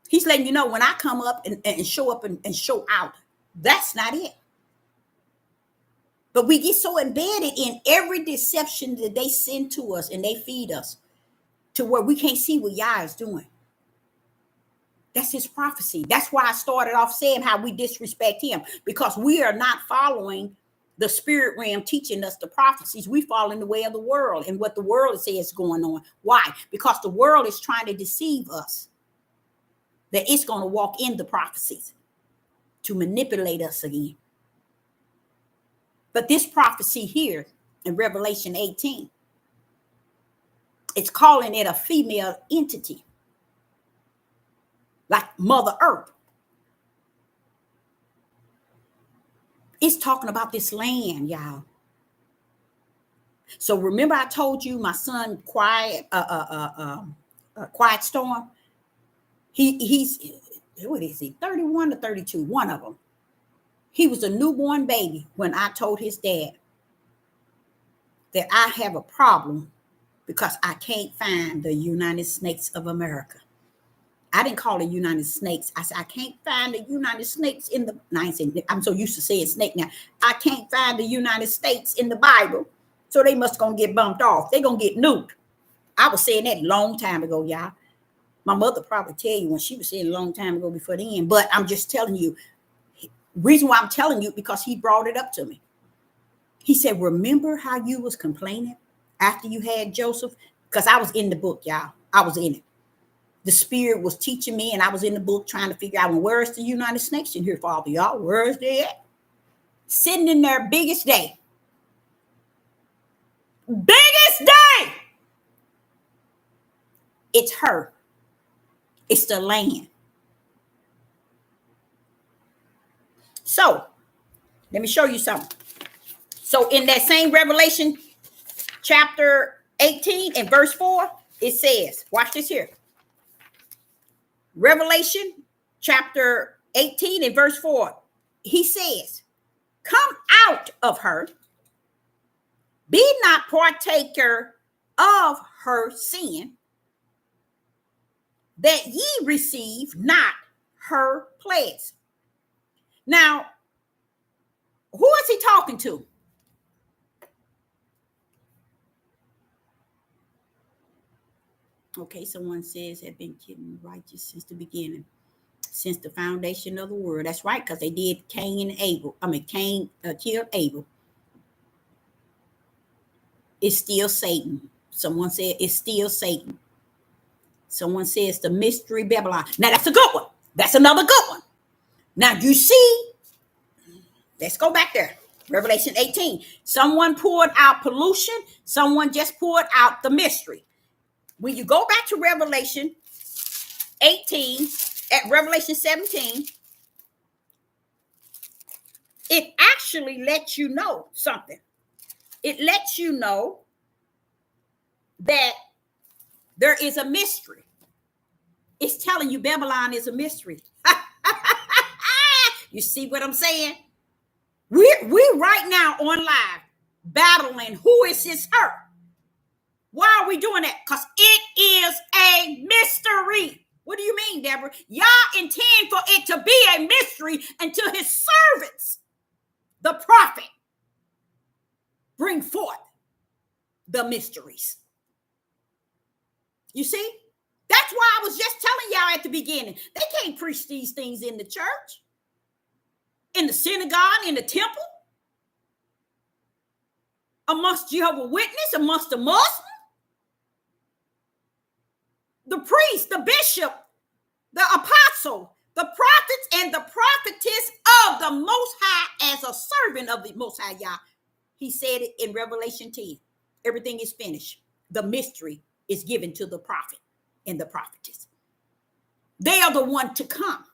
Speaker 1: He's letting you know when I come up and show up and show out, that's not it. But we get so embedded in every deception that they send to us and they feed us to where we can't see what Yah is doing. That's his prophecy. That's why I started off saying how we disrespect him, because we are not following the spirit realm teaching us the prophecies. We fall in the way of the world and what the world says is going on. Why? Because the world is trying to deceive us that it's going to walk in the prophecies to manipulate us again. But this prophecy here in Revelation 18, it's calling it a female entity, like Mother Earth. It's talking about this land, y'all. So remember I told you my son, Quiet Storm, he's, what is he, 31 or 32, one of them. He was a newborn baby when I told his dad that I have a problem because I can't find the United States of America. I didn't call it United Snakes. I said, I can't find the United Snakes in the, I ain't saying, I'm so used to saying snake now. I can't find the United States in the Bible. So they must gonna get bumped off. They gonna get nuked. I was saying that a long time ago, y'all. My mother probably tell you when she was saying a long time ago before the end, but I'm just telling you, reason why I'm telling you, because he brought it up to me. He said, remember how you was complaining after you had Joseph? Because I was in the book, y'all. I was in it. The Spirit was teaching me, and I was in the book trying to figure out, well, where's the United Snakes in here, Father, y'all? Where's they at? Sitting in their biggest day. Biggest day! It's her. It's the land. So, let me show you something. So, in that same Revelation chapter 18 and verse 4, it says, watch this here. Revelation chapter 18 and verse 4, he says, come out of her, be not partaker of her sin, that ye receive not her plagues. Now, who is he talking to? Okay, someone says have been killing righteous since the beginning, since the foundation of the world. That's right, because they did Cain and Abel. Cain killed Abel. It's still Satan. Someone said it's still Satan. Someone says the mystery Babylon. Now that's a good one. That's another good one. Now you see, let's go back there. Revelation 18. Someone poured out pollution. Someone just poured out the mystery. When you go back to Revelation 18, at Revelation 17, it actually lets you know something. It lets you know that there is a mystery. It's telling you Babylon is a mystery. You see what I'm saying? We right now on live battling who is his her. Why are we doing that? Because it is a mystery. What do you mean, Deborah? Y'all intend for it to be a mystery until his servants, the prophet, bring forth the mysteries. You see? That's why I was just telling y'all at the beginning. They can't preach these things in the church, in the synagogue, in the temple, amongst Jehovah's Witnesses, amongst the Muslims. The priest, the bishop, the apostle, the prophets, and the prophetess of the Most High as a servant of the Most High Yah. He said it in Revelation 10. Everything is finished. The mystery is given to the prophet and the prophetess. They are the one to come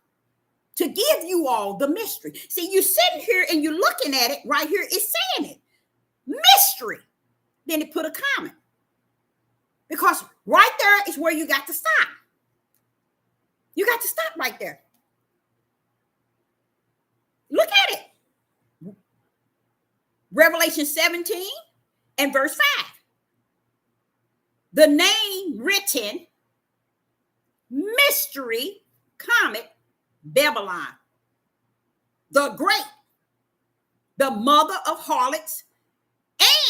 Speaker 1: to give you all the mystery. See, you're sitting here and you're looking at it right here. It's saying it. Mystery. Then it put a comment. Because right there is where you got to stop. You got to stop right there. Look at it. Revelation 17 and verse 5. The name written, mystery, comet, Babylon, the great, the mother of harlots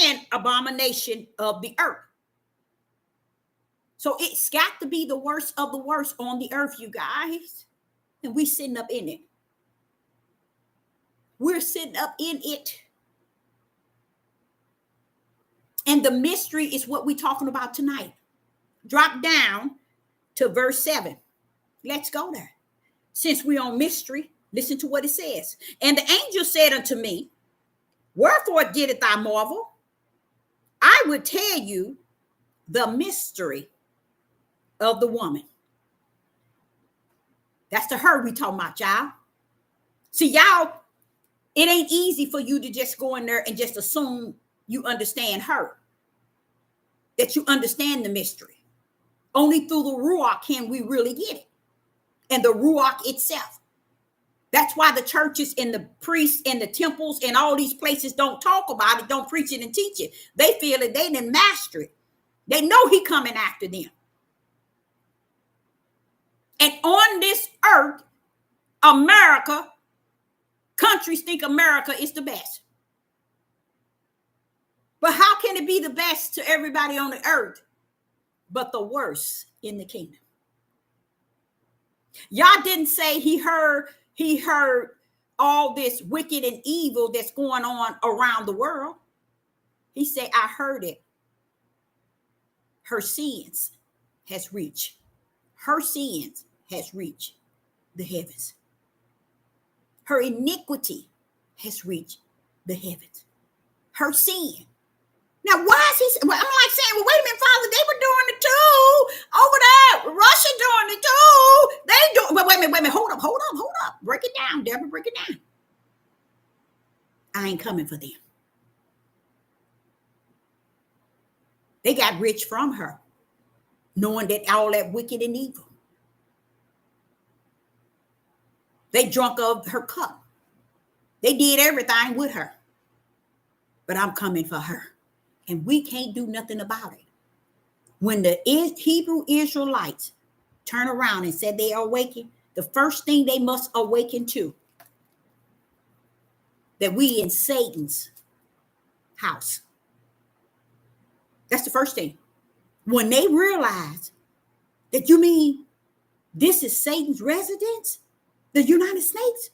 Speaker 1: and abomination of the earth. So it's got to be the worst of the worst on the earth, you guys. And we sitting up in it. We're sitting up in it. And the mystery is what we're talking about tonight. Drop down to verse 7. Let's go there. Since we're on mystery, listen to what it says. And the angel said unto me, wherefore didst thou marvel? I will tell you the mystery of the woman. That's the her we talking about, y'all. See, y'all, it ain't easy for you to just go in there and just assume you understand her, that you understand the mystery. Only through the Ruach can we really get it. And the Ruach itself. That's why the churches and the priests and the temples and all these places don't talk about it, don't preach it and teach it. They feel that they didn't master it. They know he coming after them. And on this earth, America, countries think America is the best. But how can it be the best to everybody on the earth, but the worst in the kingdom? Y'all didn't say he heard all this wicked and evil that's going on around the world. He said, I heard it. Her sins has reached. Her sins has reached the heavens. Her iniquity has reached the heavens. Her sin. Now, why is he? Well, I'm like saying, well, wait a minute, Father, they were doing it too over there. Russia doing it too. They do. But wait a minute, hold up. Break it down, Deborah. Break it down. I ain't coming for them. They got rich from her, knowing that all that wicked and evil. They drunk of her cup. They did everything with her. But I'm coming for her. And we can't do nothing about it. When the Hebrew Israelites turn around and said they are awakened, the first thing they must awaken to, that we in Satan's house. That's the first thing. When they realize that you mean this is Satan's residence, the United States?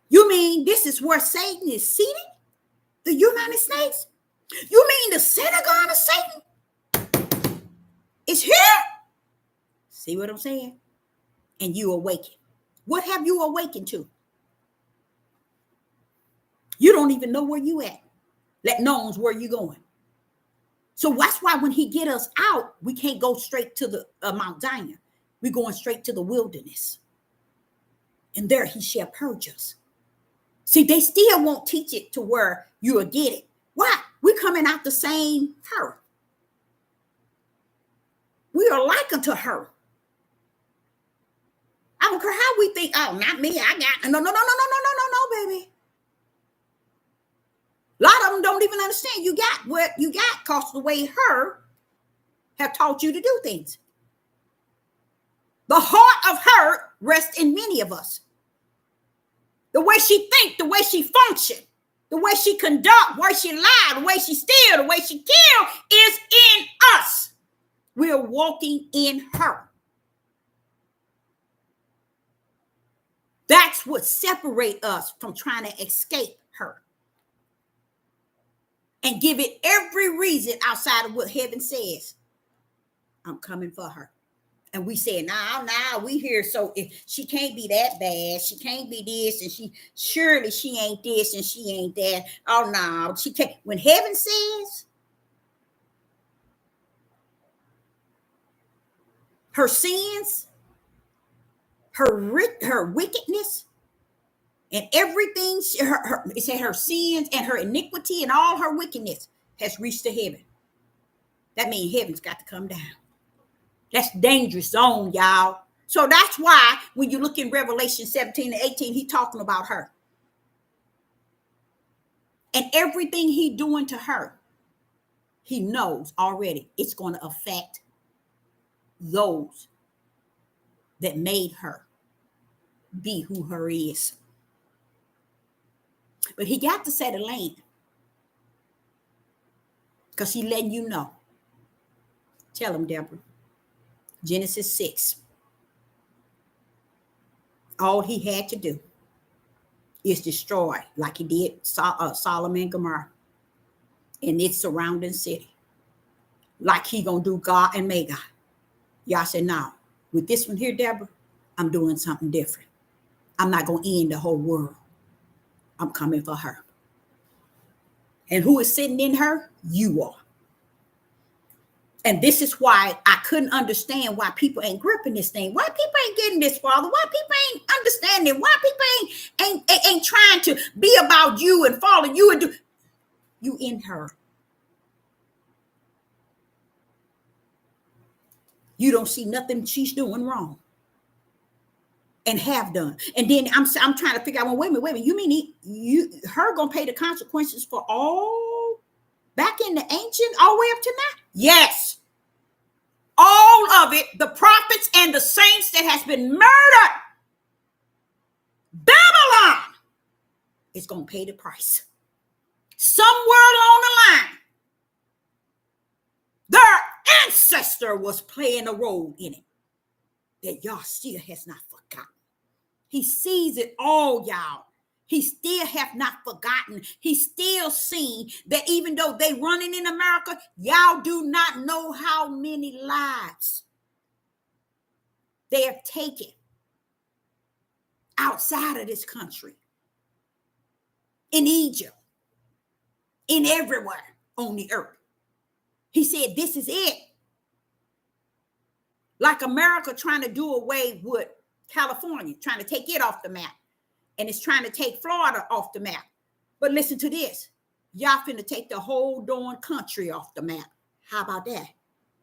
Speaker 1: You mean this is where Satan is seated? The United States? You mean the synagogue of Satan is here? See what I'm saying? And you awaken. What have you awakened to? You don't even know where you at, let known where you going. So that's why when he get us out, we can't go straight to the Mount Zion. We're going straight to the wilderness. And there he shall purge us. See, they still won't teach it to where you will get it. Why? We're coming out the same her. We are like unto her. I don't care how we think, oh, not me, I got, no, baby. A lot of them don't even understand you got what you got because the way her have taught you to do things. The heart of her rests in many of us. The way she think, the way she function, the way she conduct, the way she lie, the way she steal, the way she kill is in us. We're walking in her. That's what separates us from trying to escape her. And give it every reason outside of what heaven says. I'm coming for her. And we say, nah, we here. So if she can't be that bad, she can't be this, and surely she ain't this and she ain't that. Oh no, she can't. When heaven says her sins, her wickedness, and everything, it said her sins and her iniquity and all her wickedness has reached to heaven. That means heaven's got to come down. That's dangerous zone, y'all. So that's why when you look in Revelation 17 and 18, he's talking about her. And everything he's doing to her, he knows already it's going to affect those that made her be who her is. But he got to set a lane. Because he letting you know. Tell him, Deborah. Genesis 6. All he had to do is destroy, like he did Sodom and Gomorrah and its surrounding city. Like he gonna do God and Magog. Y'all said, no, with this one here, Deborah, I'm doing something different. I'm not gonna end the whole world. I'm coming for her. And who is sitting in her? You are. And this is why I couldn't understand why people ain't gripping this thing. Why people ain't getting this, Father? Why people ain't understanding? Why people ain't trying to be about you and follow you and do you in her? You don't see nothing she's doing wrong and have done. And then I'm trying to figure out, well, wait a minute. You mean her gonna pay the consequences for all back in the ancient all the way up to now? Yes. all of it, the prophets and the saints that has been murdered, Babylon is going to pay the price. Somewhere along the line, their ancestor was playing a role in it that Yah still has not forgotten. He sees it all, y'all. He still have not forgotten. He still seen that even though they running in America, y'all do not know how many lives they have taken outside of this country, in Egypt, in everywhere on the earth. He said, this is it. Like America trying to do away with California, trying to take it off the map. And it's trying to take Florida off the map. But listen to this. Y'all finna take the whole darn country off the map. How about that?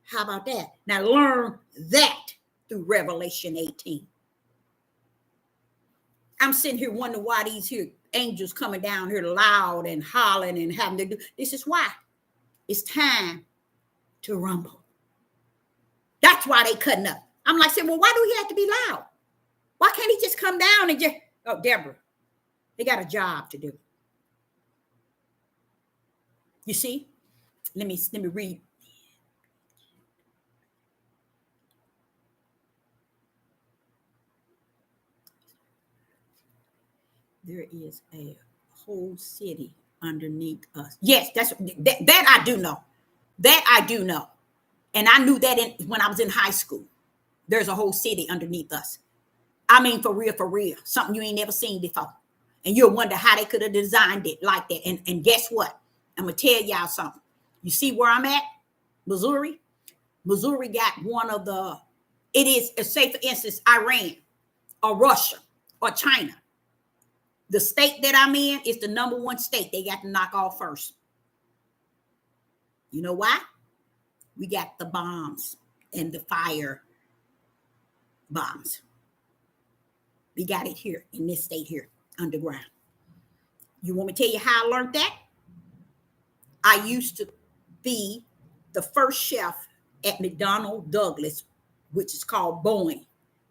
Speaker 1: How about that? Now learn that through Revelation 18. I'm sitting here wondering why these here angels coming down here loud and hollering and having to do. This is why. It's time to rumble. That's why they cutting up. I'm like, saying, well, why do he have to be loud? Why can't he just come down and just, oh, Deborah, they got a job to do. You see? Let me read. There is a whole city underneath us. Yes, that I do know. That I do know. And I knew that when I was in high school. There's a whole city underneath us. I mean, for real. Something you ain't never seen before. And you'll wonder how they could have designed it like that. And guess what? I'm going to tell y'all something. You see where I'm at? Missouri? Missouri got one of the, it is, say for instance, Iran or Russia or China. The state that I'm in is the number one state they got to knock off first. You know why? We got the bombs and the fire bombs. We got it here in this state here, underground. You want me to tell you how I learned that? I used to be the first chef at McDonnell Douglas, which is called Boeing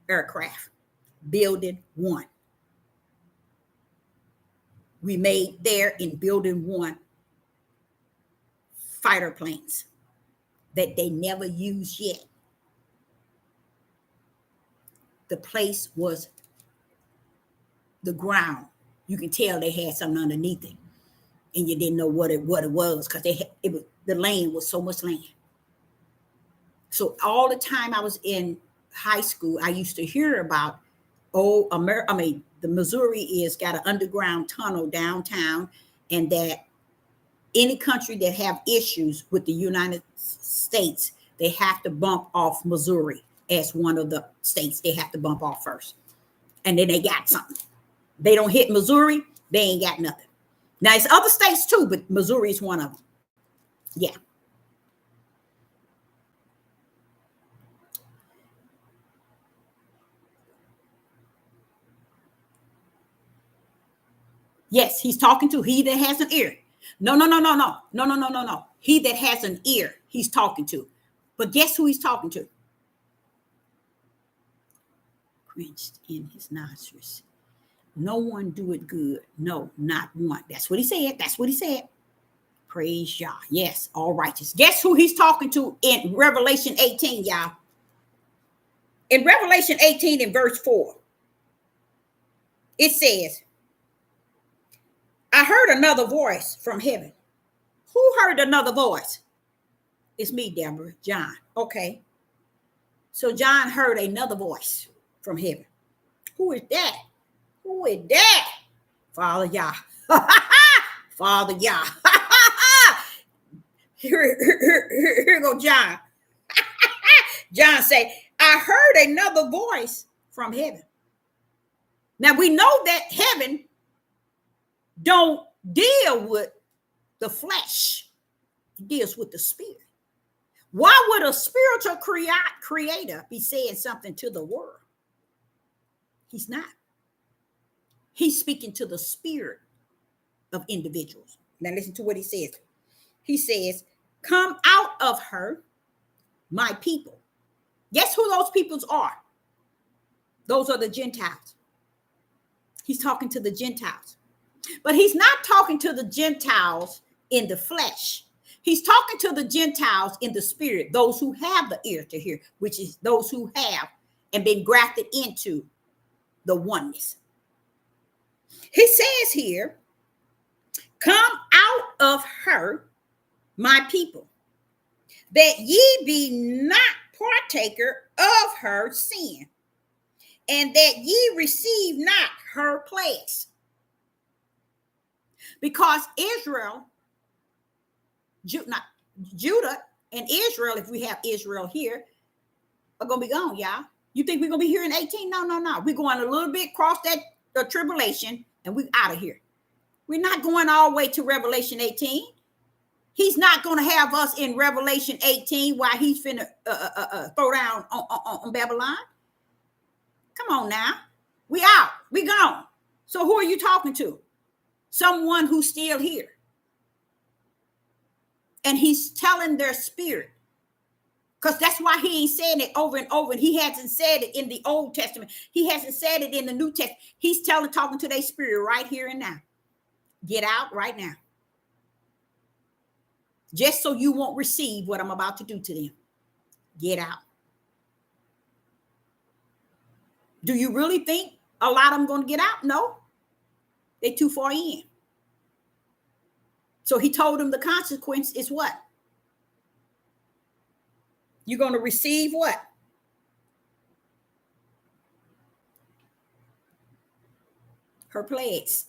Speaker 1: Aircraft, Building 1. We made there in Building 1 fighter planes that they never used yet. The place was the ground. You can tell they had something underneath it, and you didn't know what it was because the land was so much land. So all the time I was in high school, I used to hear about the Missouri is got an underground tunnel downtown, and that any country that have issues with the United States, they have to bump off Missouri as one of the states they have to bump off first. And then they got something. They don't hit Missouri, they ain't got nothing. Now, it's other states too, but Missouri is one of them. Yeah. Yes, he's talking to he that has an ear. No. He that has an ear, he's talking to. But guess who he's talking to? Quenched in his nostrils. No one do it good. No, not one. That's what he said. Praise Yah. Yes, all righteous. Guess who he's talking to in Revelation 18, y'all? In Revelation 18 in verse 4, it says, I heard another voice from heaven. Who heard another voice? It's me, Deborah, John. Okay. So John heard another voice from heaven. Who is that? Who is that? Father Yah. Father Yah. Here go John. John say, I heard another voice from heaven. Now we know that heaven don't deal with the flesh. It deals with the spirit. Why would a spiritual creator be saying something to the world? He's not. He's speaking to the spirit of individuals. Now listen to what he says. He says, come out of her, my people. Guess who those peoples are? Those are the Gentiles. He's talking to the Gentiles. But he's not talking to the Gentiles in the flesh. He's talking to the Gentiles in the spirit, those who have the ear to hear, which is those who have and been grafted into the oneness. He says here, come out of her, my people, that ye be not partaker of her sin, and that ye receive not her plagues. Because Israel, Judah and Israel, if we have Israel here, are going to be gone, y'all. You think we're going to be here in 18? No. We're going a little bit across that tribulation, and we're out of here. We're not going all the way to Revelation 18. He's not going to have us in Revelation 18 while he's finna throw down on Babylon. Come on now. We out. We gone. So who are you talking to? Someone who's still here. And he's telling their spirit. Because that's why he ain't saying it over and over. And he hasn't said it in the Old Testament. He hasn't said it in the New Testament. He's talking to their spirit right here and now. Get out right now. Just so you won't receive what I'm about to do to them. Get out. Do you really think a lot of them going to get out? No. They're too far in. So he told them the consequence is what? You're going to receive what? Her plagues.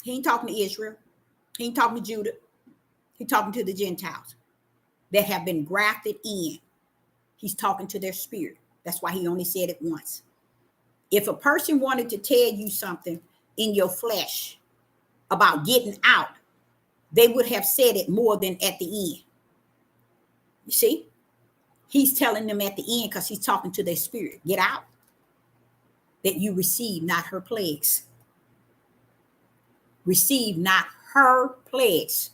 Speaker 1: He ain't talking to Israel. He ain't talking to Judah. He's talking to the Gentiles that have been grafted in. He's talking to their spirit. That's why he only said it once. If a person wanted to tell you something in your flesh about getting out, they would have said it more than at the end. You see? He's telling them at the end because he's talking to their spirit. Get out. That you receive not her plagues. Receive not her plagues.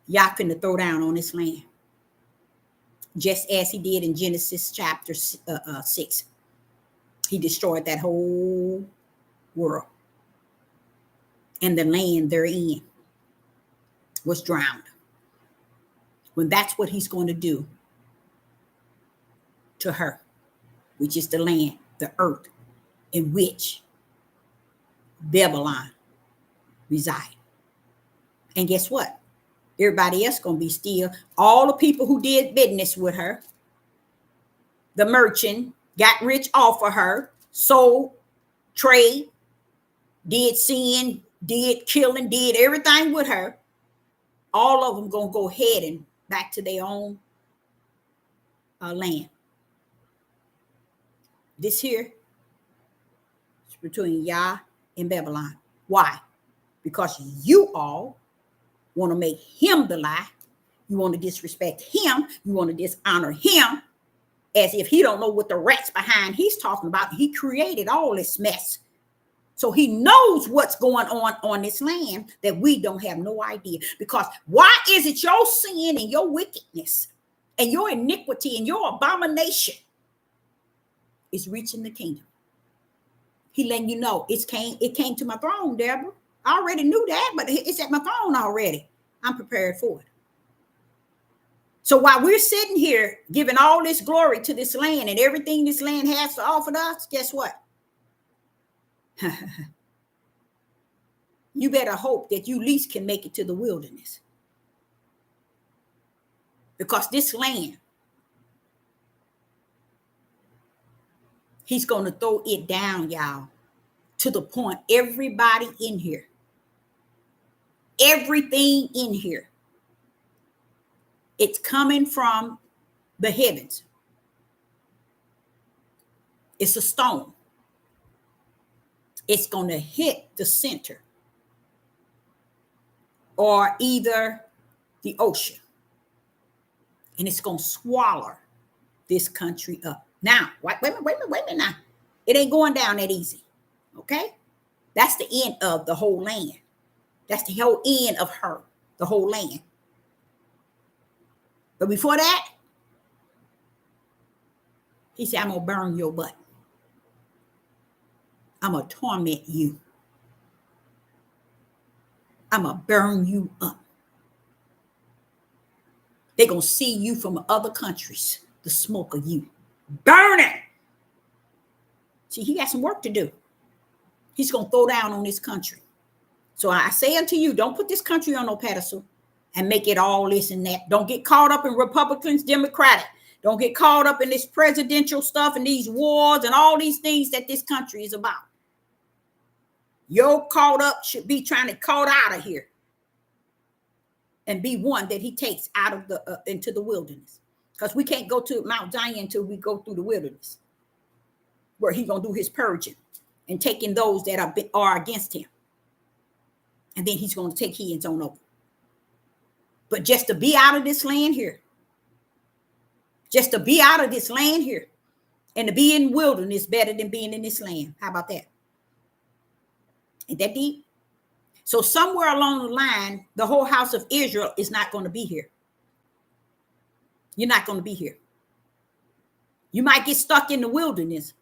Speaker 1: Y'all finna throw down on this land. Just as he did in Genesis chapter 6. He destroyed that whole world. And the land therein was drowned. When that's what he's going to do to her, which is the land, the earth, in which Babylon reside. And guess what? Everybody else going to be still. All the people who did business with her, the merchant, got rich off of her, sold, trade, did sin, did killing, did everything with her. All of them going to go heading back to their own land. This here is between Yah and Babylon. Why? Because you all want to make him the lie. You want to disrespect him. You want to dishonor him as if he don't know what the rats behind he's talking about. He created all this mess. So he knows what's going on this land that we don't have no idea. Because why is it your sin and your wickedness and your iniquity and your abomination is reaching the kingdom? He letting you know it came to my throne, Deborah. I already knew that, but it's at my throne already. I'm prepared for it. So while we're sitting here giving all this glory to this land and everything this land has to offer us, guess what? You better hope that you at least can make it to the wilderness. Because this land, he's going to throw it down, y'all, to the point everybody in here, everything in here, it's coming from the heavens. It's a stone. It's going to hit the center or either the ocean. And it's going to swallow this country up. Now, wait a minute now. It ain't going down that easy. Okay? That's the end of the whole land. That's the whole end of her, the whole land. But before that, He said, I'm going to burn your butt. I'm going to torment you. I'm going to burn you up. They're going to see you from other countries, the smoke of you. Burn it. See, he got some work to do. He's going to throw down on this country. So I say unto you, don't put this country on no pedestal and make it all this and that. Don't get caught up in Republicans, Democratic. Don't get caught up in this presidential stuff and these wars and all these things that this country is about. Your caught up should be trying to caught out of here and be one that he takes out of the into the wilderness. Because we can't go to Mount Zion until we go through the wilderness, where he's going to do his purging and taking those that are against him. And then he's going to take his own over. But just to be out of this land here, just to be out of this land here and to be in wilderness better than being in this land. How about that? Ain't that deep? So somewhere along the line, the whole house of Israel is not going to be here. You're not going to be here. You might get stuck in the wilderness,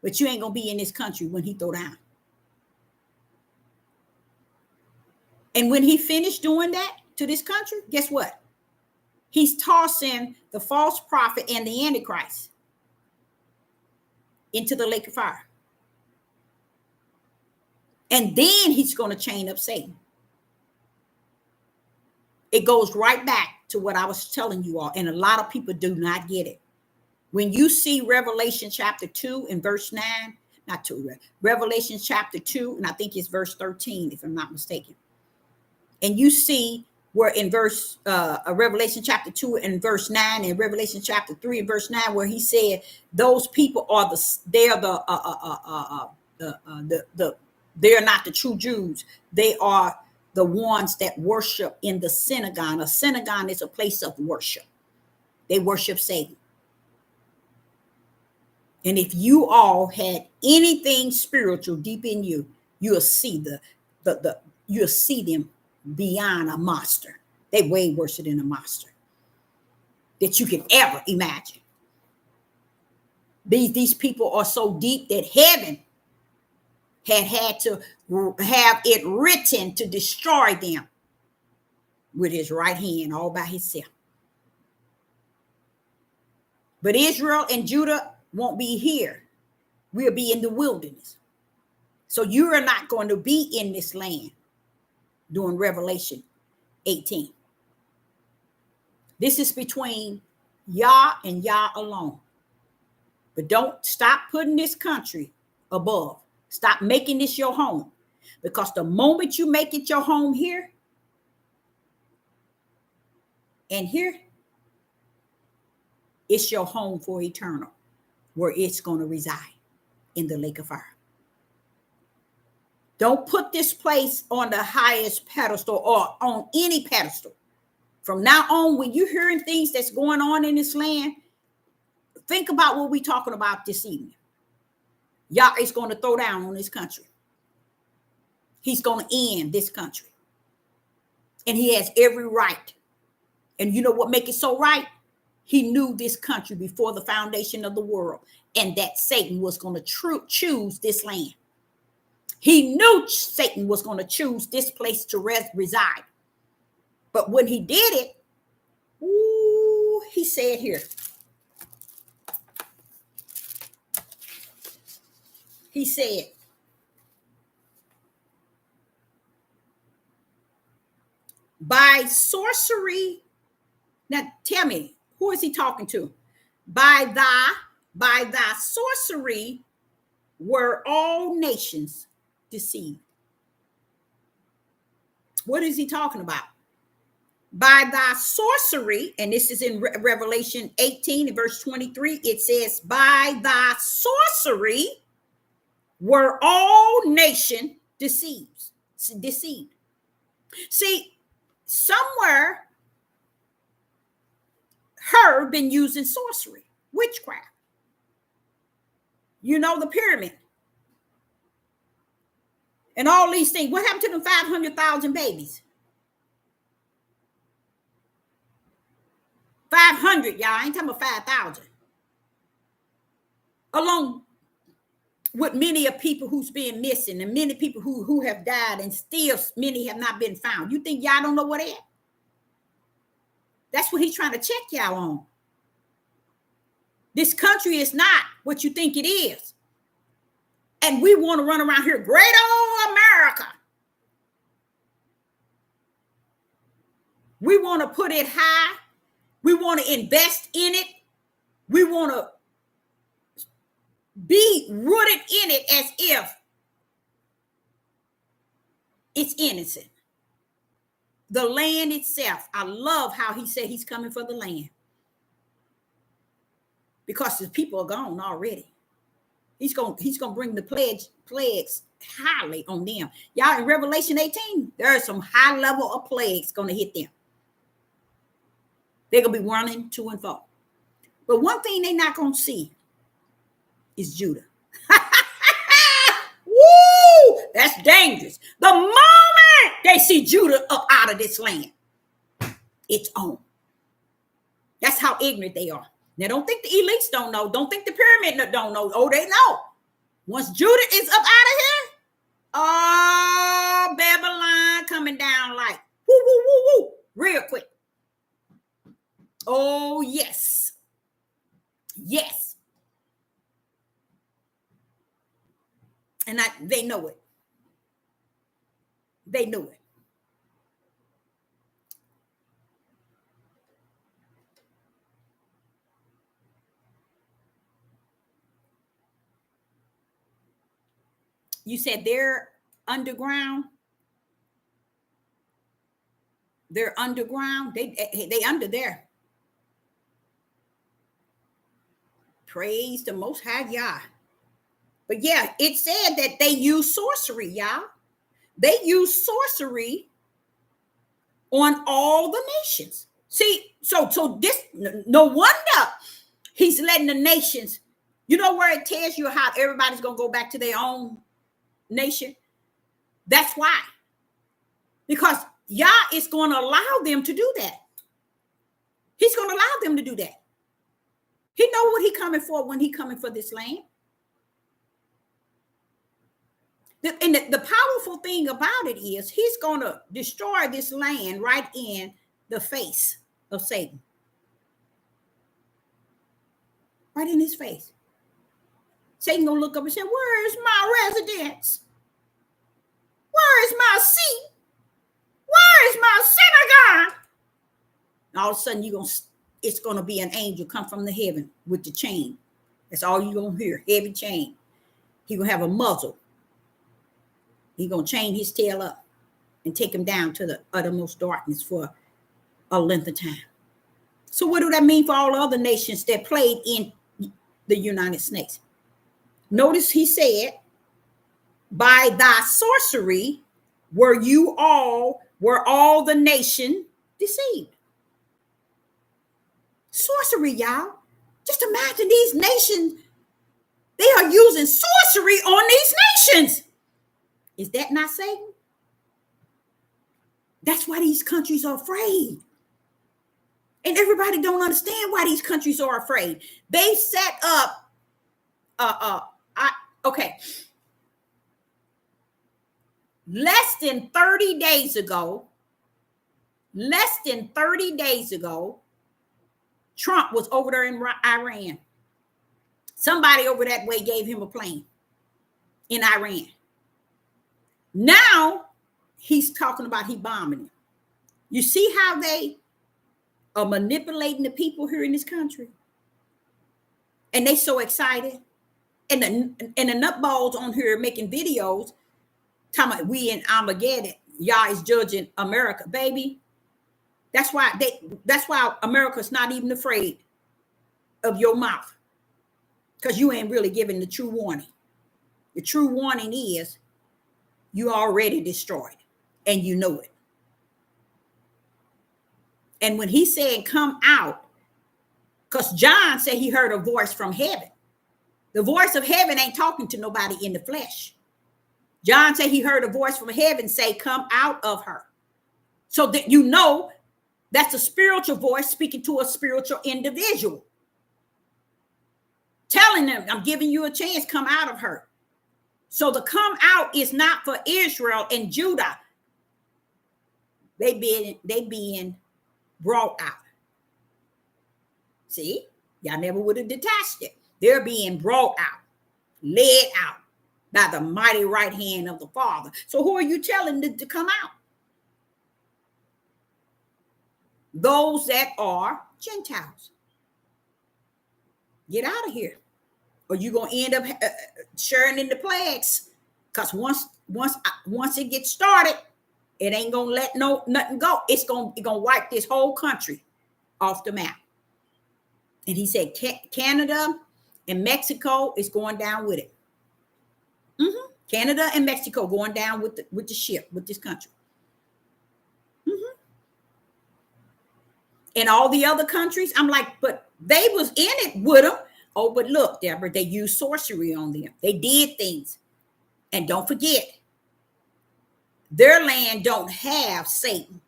Speaker 1: but you ain't going to be in this country when he throw down. And when he finished doing that to this country, guess what? He's tossing the false prophet and the Antichrist into the lake of fire. And then he's going to chain up Satan. It goes right back to what I was telling you all. And a lot of people do not get it. When you see Revelation chapter 2 and verse 9, not 2, Revelation chapter 2, and I think it's verse 13, if I'm not mistaken. And you see where in verse Revelation chapter 2 and verse 9 and Revelation chapter 3 and verse 9, where he said those people are they're not the true Jews. They are the ones that worship in the synagogue. A synagogue is a place of worship. They worship Satan. And if you all had anything spiritual deep in you, you'll see you'll see them beyond a monster. They way worse than a monster that you can ever imagine. These people are so deep that heaven had to have it written to destroy them with his right hand all by himself. But Israel and Judah won't be here. We'll be in the wilderness. So you are not going to be in this land during Revelation 18. This is between Yah and Yah alone. But don't stop putting this country above. Stop making this your home. Because the moment you make it your home here and here, it's your home for eternal, where it's going to reside in the lake of fire. Don't put this place on the highest pedestal or on any pedestal. From now on, when you're hearing things that's going on in this land, think about what we're talking about this evening. Yah is going to throw down on this country. He's going to end this country. And he has every right. And you know what makes it so right? He knew this country before the foundation of the world, and that Satan was going to choose this land. He knew Satan was going to choose this place to reside. But when he did it, he said here. He said, by sorcery. Now tell me, who is he talking to? By thy sorcery were all nations deceived. What is he talking about? By thy sorcery, and this is in Revelation 18 and verse 23, it says, by thy sorcery were all nations deceived. See, somewhere her been using sorcery, witchcraft. You know, the pyramid and all these things. What happened to them 500,000 babies? 500, y'all. I ain't talking about 5,000. along with many of people who's been missing and many people who have died, and still many have not been found. You think y'all don't know what it is? That's what he's trying to check y'all on. This country is not what you think it is. And we want to run around here, great old America. We want to put it high. We want to invest in it. We want to be rooted in it as if it's innocent. The land itself. I love how he said he's coming for the land. Because the people are gone already. He's gonna bring the plagues highly on them. Y'all, in Revelation 18, there are some high level of plagues gonna hit them. They're gonna be running to and fro. But one thing they're not gonna see is Judah. Woo! That's dangerous. The moment they see Judah up out of this land, it's on. That's how ignorant they are. Now, don't think the elites don't know. Don't think the pyramid don't know. Oh, they know. Once Judah is up out of here, oh, Babylon coming down like woo, woo, woo, woo, real quick. Oh, yes. Yes. And they know it. They knew it. You said they're underground. They're underground. They under there. Praise the Most High Yah. But yeah, it said that they use sorcery, y'all. They use sorcery on all the nations. See, so this, no wonder he's letting the nations, you know where it tells you how everybody's going to go back to their own nation? That's why. Because Yah is going to allow them to do that. He's going to allow them to do that. He know what he coming for when he coming for this land. And the powerful thing about it is he's going to destroy this land right in the face of Satan. Right in his face. Satan going to look up and say, where is my residence? Where is my seat? Where is my synagogue? And all of a sudden, it's going to be an angel come from the heaven with the chain. That's all you're going to hear, heavy chain. He's going to have a muzzle. He's going to chain his tail up and take him down to the uttermost darkness for a length of time. So what do that mean for all other nations that played in the United States? Notice he said, by thy sorcery were all the nation deceived. Sorcery, y'all. Just imagine these nations, they are using sorcery on these nations. Is that not Satan? That's why these countries are afraid. And everybody don't understand why these countries are afraid. They set up, less than 30 days ago, Trump was over there in Iran. Somebody over that way gave him a plane in Iran. Now he's talking about he bombing it. You see how they are manipulating the people here in this country? And they so excited. And the nutballs on here making videos talking about we in Armageddon. Y'all is judging America, baby. That's why America's not even afraid of your mouth. Because you ain't really giving the true warning. The true warning is you already destroyed and you know it. And when he said come out, because John said he heard a voice from heaven. The voice of heaven ain't talking to nobody in the flesh. John said he heard a voice from heaven say come out of her. So that you know that's a spiritual voice speaking to a spiritual individual. telling them, I'm giving you a chance, come out of her. So the come out is not for Israel and Judah. They being brought out. See, y'all never would have detached it. They're being brought out, led out by the mighty right hand of the Father. So who are you telling to come out? Those that are Gentiles. Get out of here, or you're gonna end up sharing in the plagues. Because once it gets started, it ain't gonna let nothing go. It's gonna wipe this whole country off the map. And he said Canada and Mexico is going down with it. Mm-hmm. Canada and Mexico going down with the ship, with this country. Mm-hmm. And all the other countries, I'm like, but they was in it with them. Oh, but look, Deborah, they used sorcery on them. They did things. And don't forget, their land don't have Satan.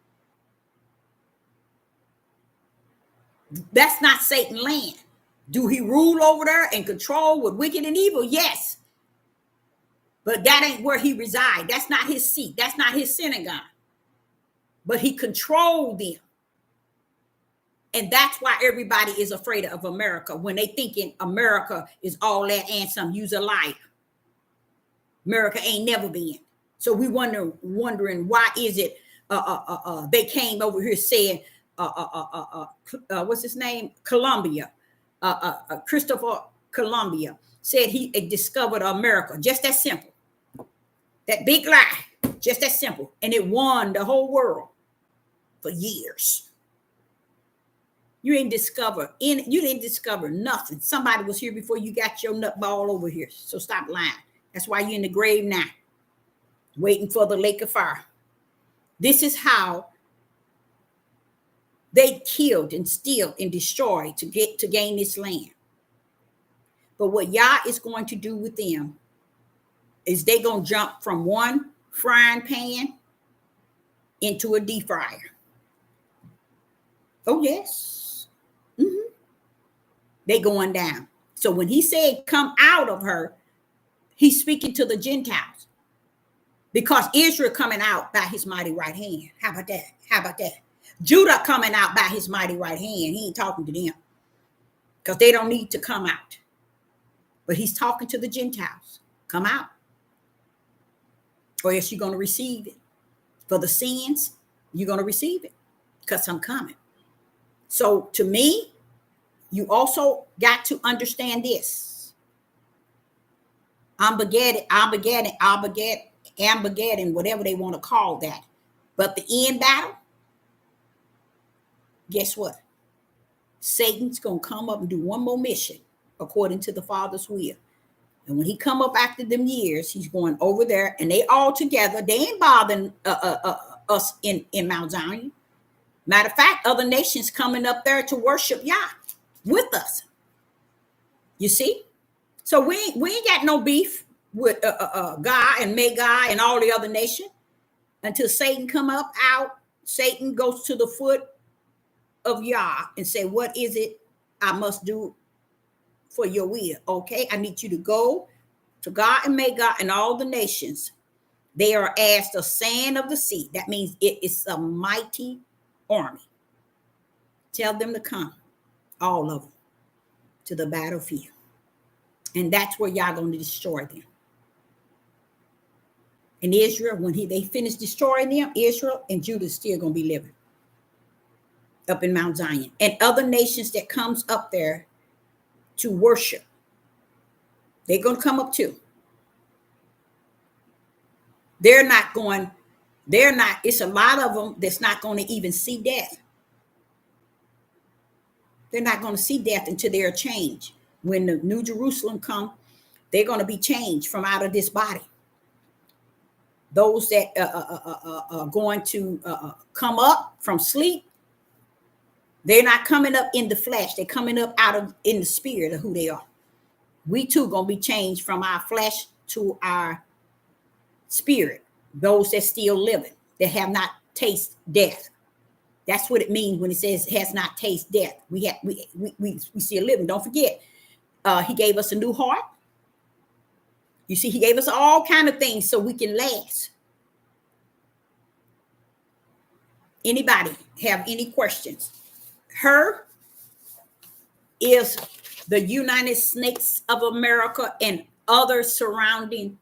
Speaker 1: That's not Satan's land. Do he rule over there and control with wicked and evil? Yes. But that ain't where he resides. That's not his seat. That's not his synagogue. But he controlled them. And that's why everybody is afraid of America when they thinking America is all that and some. Use a lie. America ain't never been. So we wondering why is it they came over here saying what's his name? Columbia. Christopher Columbia said he discovered America. Just that simple. That big lie. Just that simple. And it won the whole world for years. You didn't discover nothing. Somebody was here before you got your nut ball over here. So stop lying. That's why you're in the grave now, waiting for the lake of fire. This is how they killed and steal and destroy to gain this land. But what Yah is going to do with them is they going to jump from one frying pan into a deep fryer. Oh, yes. Mm-hmm. They going down. So when he said, come out of her, he's speaking to the Gentiles. Because Israel coming out by his mighty right hand. How about that? How about that? Judah coming out by his mighty right hand. He ain't talking to them. Because they don't need to come out. But he's talking to the Gentiles. Come out. Or else you're going to receive it. For the sins, you're going to receive it. Because I'm coming. So to me, you also got to understand this. Armageddon, whatever they want to call that. But the end battle, guess what? Satan's going to come up and do one more mission according to the Father's will. And when he come up after them years, he's going over there and they all together. They ain't bothering us in Mount Zion. Matter of fact, other nations coming up there to worship Yah with us. You see? So we ain't got no beef with God and Magog and all the other nations until Satan come up out. Satan goes to the foot of Yah and say, what is it I must do for your will? Okay, I need you to go to God and Magog and all the nations. They are as the sand of the sea. That means it is a mighty army. Tell them to come, all of them, to the battlefield. And that's where y'all going to destroy them. And Israel, when they finish destroying them, Israel and Judah is still going to be living up in Mount Zion. And other nations that comes up there to worship, they're going to come up too. It's a lot of them that's not going to even see death. They're not going to see death until they're changed. When the New Jerusalem come, they're going to be changed from out of this body. Those that are going to come up from sleep, they're not coming up in the flesh. They're coming up in the spirit of who they are. We too going to be changed from our flesh to our spirit. Those that still living, that have not tasted death. That's what it means when it says has not tasted death. We still living. Don't forget, He gave us a new heart. You see, he gave us all kind of things so we can last. Anybody have any questions? Her is the United States of America and other surrounding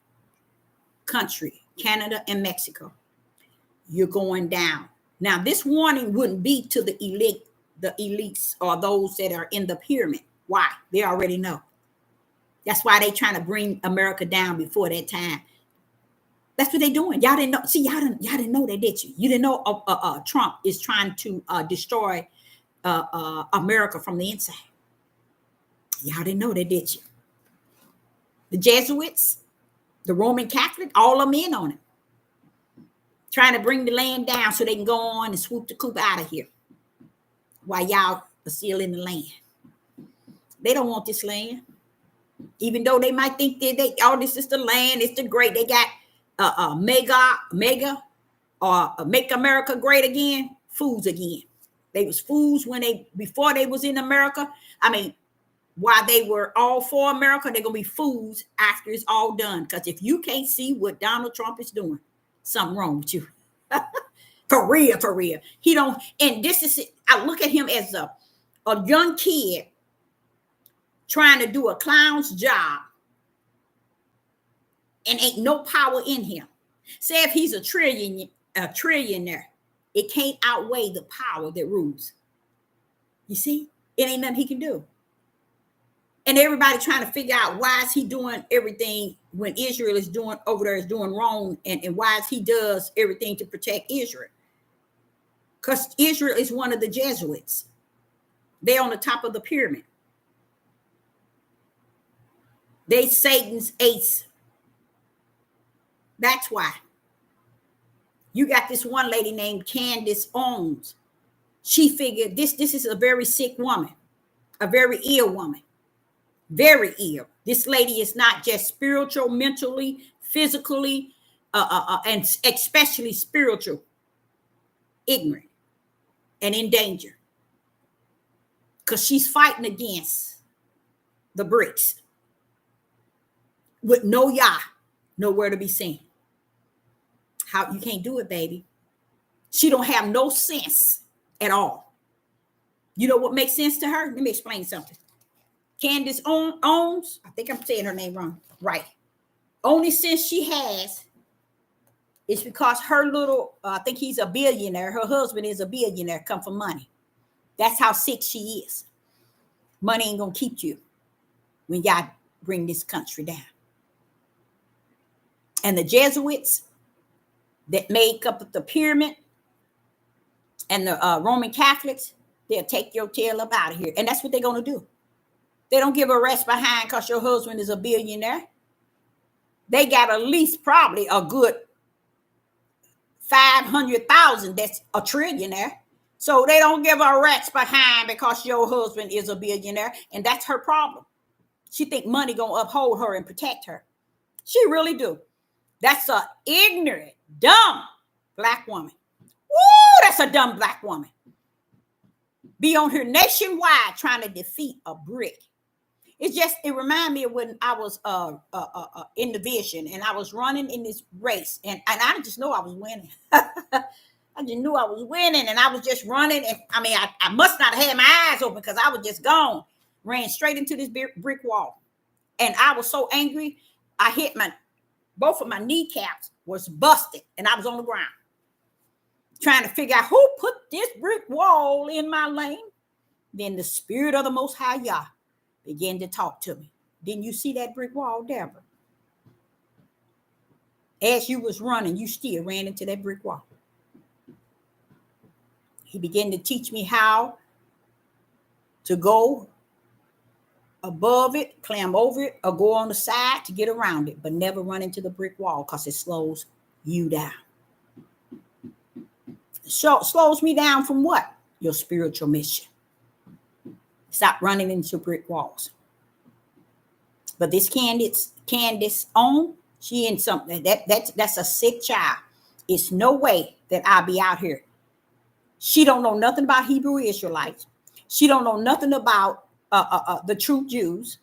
Speaker 1: country, Canada and Mexico. You're going down. Now, this warning wouldn't be to the elites or those that are in the pyramid. Why? They already know. That's why they trying to bring America down before that time. That's what they're doing. Y'all didn't know. See, y'all didn't know that, did you? You didn't know Trump is trying to destroy America from the inside. Y'all didn't know that, did you? The Jesuits, the Roman Catholic, all of them in on it. Trying to bring the land down so they can go on and swoop the coop out of here while y'all are still in the land. They don't want this land. Even though they might think that this is the land, it's the great. They got mega or make America great again, fools again. They was fools before they was in America. I mean, while they were all for America, they're gonna be fools after it's all done. Because if you can't see what Donald Trump is doing, something wrong with you. For real. He don't, and this is it. I look at him as a young kid trying to do a clown's job and ain't no power in him. Say if he's a trillionaire, it can't outweigh the power that rules. You see, it ain't nothing he can do. And everybody trying to figure out why is he doing everything when Israel is doing over there is doing wrong, and why is he does everything to protect Israel. Because Israel is one of the Jesuits. They're on the top of the pyramid. They Satan's ace. That's why. You got this one lady named Candace Owens. She figured this is a very sick woman, a very ill woman. Very ill. This lady is not just spiritual, mentally, physically, and especially spiritual, ignorant and in danger. Because she's fighting against the bricks with no Yah, nowhere to be seen. How you can't do it, baby. She don't have no sense at all. You know what makes sense to her? Let me explain something. Candace Owens, I think I'm saying her name wrong. Right. Only sense she has is because her little, I think he's a billionaire. Her husband is a billionaire, come from money. That's how sick she is. Money ain't going to keep you when y'all bring this country down. And the Jesuits that make up the pyramid and the Roman Catholics, they'll take your tail up out of here. And that's what they're going to do. They don't give a rest behind because your husband is a billionaire. They got at least probably a good 500,000 that's a trillionaire. So they don't give a rest behind because your husband is a billionaire. And that's her problem. She think money going to uphold her and protect her. She really do. That's a ignorant, dumb black woman. Woo, that's a dumb black woman. Be on here nationwide trying to defeat a brick. It reminded me of when I was in the vision and I was running in this race and I just know I was winning. I just knew I was winning and I was just running. And I mean, I must not have had my eyes open because I was just gone. Ran straight into this brick wall. And I was so angry, I hit both of my kneecaps was busted and I was on the ground. Trying to figure out who put this brick wall in my lane. Then the spirit of the Most High Yah began to talk to me. Didn't you see that brick wall, Deborah? As you was running, you still ran into that brick wall. He began to teach me how to go above it, climb over it, or go on the side to get around it, but never run into the brick wall because it slows you down. So slows me down from what? Your spiritual mission. Stop running into brick walls. But this Candace Owens, she in something that's a sick child. It's no way that I'll be out here. She don't know nothing about Hebrew Israelites. She don't know nothing about the true Jews.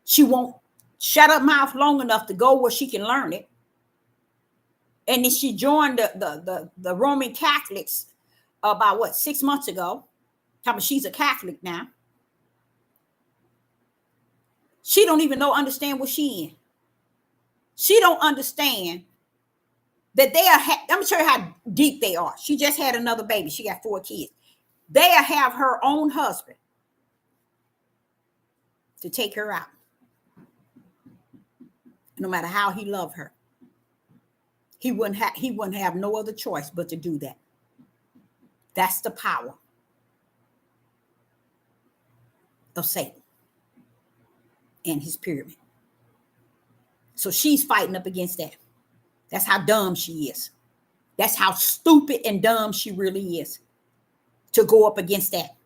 Speaker 1: She won't shut her mouth long enough to go where she can learn it. And then she joined the Roman Catholics about 6 months ago. She's a Catholic now. She don't even understand what she in. She don't understand that they are. I'm sure how deep they are. She just had another baby. She got 4 kids. They have her own husband to take her out, no matter how he loved her. He wouldn't have no other choice but to do that. That's the power of Satan and his pyramid. So she's fighting up against that. That's how dumb she is. That's how stupid and dumb she really is to go up against that.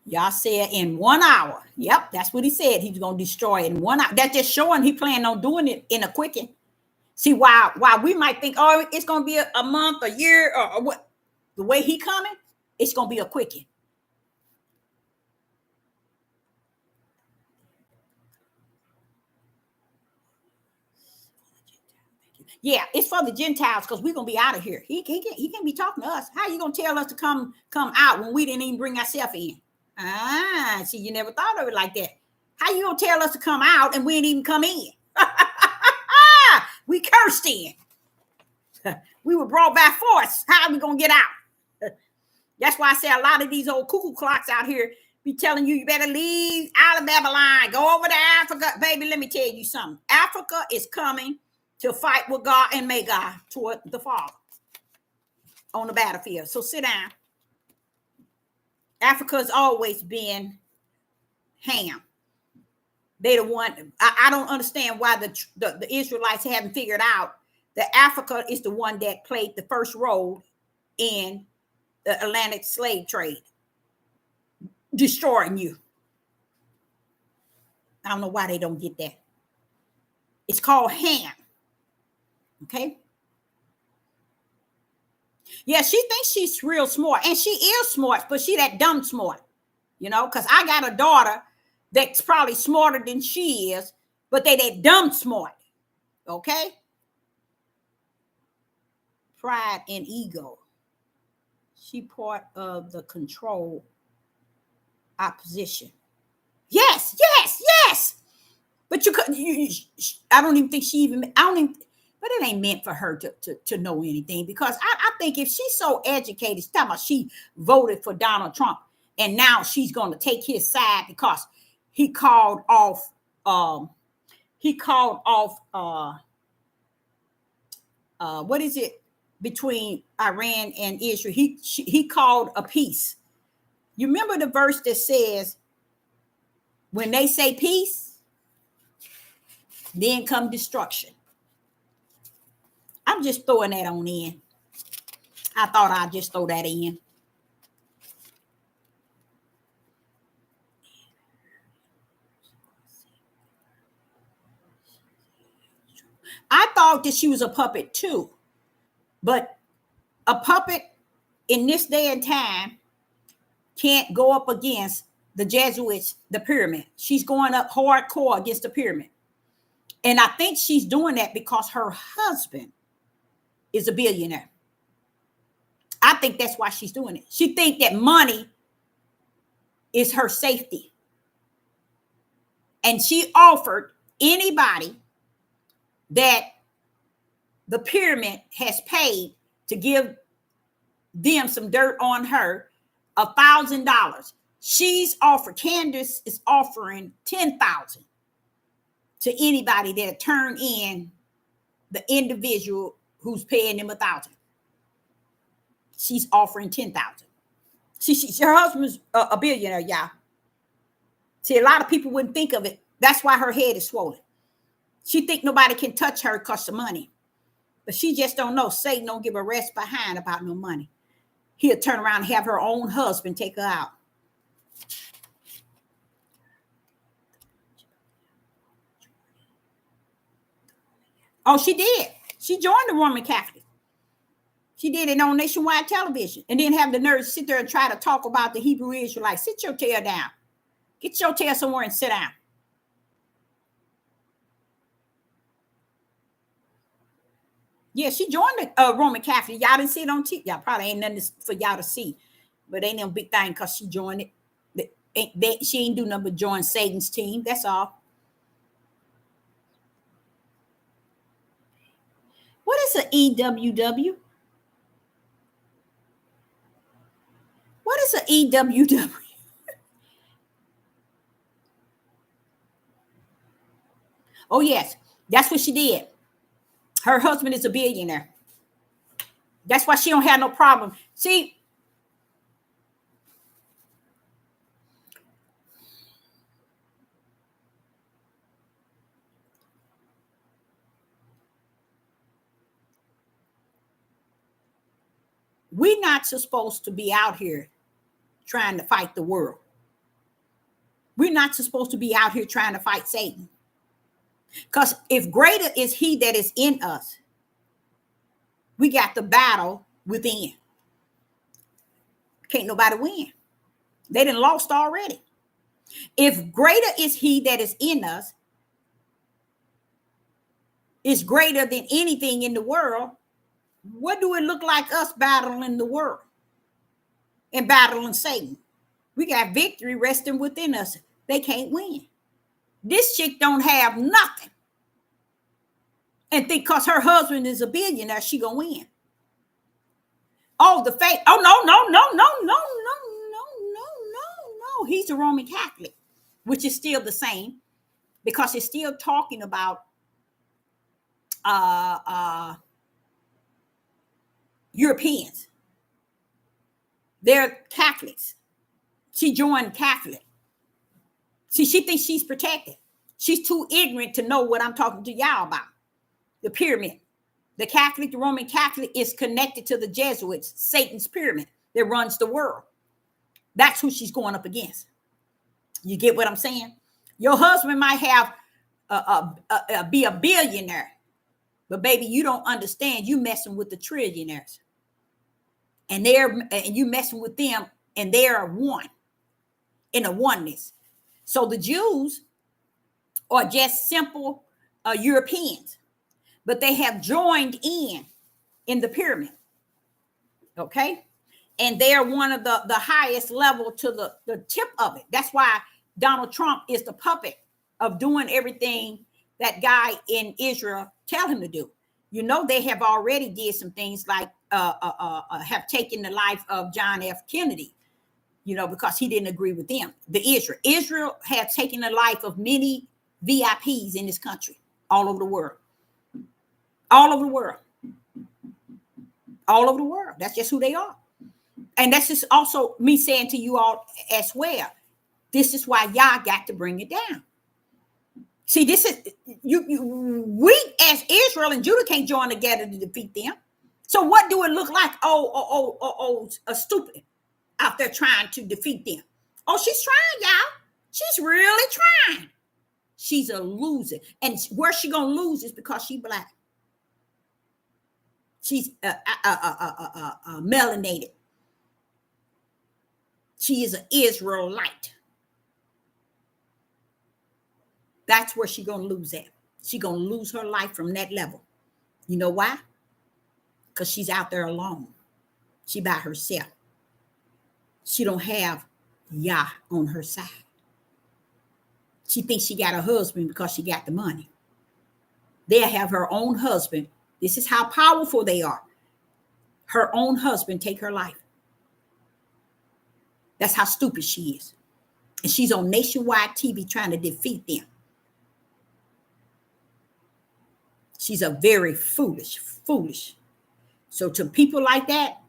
Speaker 1: Y'all said in 1 hour. Yep, that's what he said. He's going to destroy it in 1 hour. That's just showing he planned on doing it in a quickie. See, while we might think, oh, it's going to be a month, a year, or what, the way he coming, it's going to be a quickie. Yeah, it's for the Gentiles because we're going to be out of here. He can't be talking to us. How are you going to tell us to come out when we didn't even bring ourselves in? See, you never thought of it like that. How you going to tell us to come out and we didn't even come in? We cursed in. We were brought by force. How are we going to get out? That's why I say a lot of these old cuckoo clocks out here be telling you better leave out of Babylon. Go over to Africa. Baby, let me tell you something. Africa is coming to fight with God and Magog toward the Father on the battlefield. So sit down. Africa's always been Ham. They the one. I don't understand why the Israelites haven't figured out that Africa is the one that played the first role in the Atlantic slave trade, destroying you. I don't know why they don't get that. It's called Ham. Okay. Yeah, she thinks she's real smart, and she is smart, but she that dumb smart, because I got a daughter that's probably smarter than she is, but they that dumb smart. Okay. Pride and ego. She part of the control opposition. Yes. But I don't even think she even. But it ain't meant for her to know anything, because I think if she's so educated, she's talking about she voted for Donald Trump and now she's going to take his side because he called off. What is it between Iran and Israel? He called a peace. You remember the verse that says, when they say peace, then come destruction. I'm just throwing that on in. I thought I'd just throw that in. I thought that she was a puppet too. But a puppet in this day and time can't go up against the Jesuits, the pyramid. She's going up hardcore against the pyramid. And I think she's doing that because her husband is a billionaire. I think that's why she's doing it. She thinks that money is her safety. And she offered anybody that the pyramid has paid to give them some dirt on her $1,000. She's offered, Candace is offering 10,000 to anybody that turn in the individual who's paying them 1,000. She's offering 10,000. Her husband's a billionaire, y'all. See, a lot of people wouldn't think of it. That's why her head is swollen. She think nobody can touch her because of money. But she just don't know. Satan don't give a rest behind about no money. He'll turn around and have her own husband take her out. Oh, she did. She joined the Roman Catholic. She did it on nationwide television and then have the nerve to sit there and try to talk about the Hebrew Israelites. Sit your tail down. Get your tail somewhere and sit down. Yeah, she joined the Roman Catholic. Y'all didn't see it on TV. Y'all probably ain't nothing for y'all to see. But ain't no big thing because she joined it. She ain't do nothing but join Satan's team. That's all. What is an EWW? What is an EWW? Oh, yes. That's what she did. Her husband is a billionaire. That's why she don't have no problem. See, we're not supposed to be out here trying to fight the world. We're not supposed to be out here trying to fight Satan. Because if greater is he that is in us, we got the battle within. Can't nobody win. They done lost already. If greater is he that is in us, is greater than anything in the world, what do it look like us battling the world and battling Satan? We got victory resting within us. They can't win. This chick don't have nothing. And think because her husband is a billionaire, she gonna win. Oh, the faith. Oh, no. He's a Roman Catholic, which is still the same because it's still talking about Europeans. They're Catholics. She joined Catholic. See, she thinks she's protected. She's too ignorant to know what I'm talking to y'all about. The pyramid. The Catholic, the Roman Catholic is connected to the Jesuits, Satan's pyramid that runs the world. That's who she's going up against. You get what I'm saying? Your husband might have be a billionaire, but baby, you don't understand. You messing with the trillionaires, and you messing with them, and they are one in a oneness. So the Jews are just simple Europeans, but they have joined in the pyramid. Okay. And they're one of the highest level to the tip of it. That's why Donald Trump is the puppet of doing everything that guy in Israel tell him to do. You know, they have already did some things like have taken the life of John F. Kennedy, you know, because he didn't agree with them. Israel had taken the life of many VIPs in this country, all over the world. All over the world. All over the world. That's just who they are. And that's just also me saying to you all as well, this is why y'all got to bring it down. See, this is we as Israel and Judah can't join together to defeat them. So what do it look like? A stupid out there trying to defeat them. Oh, she's trying, y'all. She's really trying. She's a loser. And where she gonna lose is because she black. She's melanated. She is an Israelite. That's where she's going to lose at. She's going to lose her life from that level. You know why? Because she's out there alone. She by herself. She don't have Yah on her side. She thinks she got a husband because she got the money. They'll have her own husband. This is how powerful they are. Her own husband take her life. That's how stupid she is. And she's on nationwide TV trying to defeat them. She's a very foolish. So to people like that,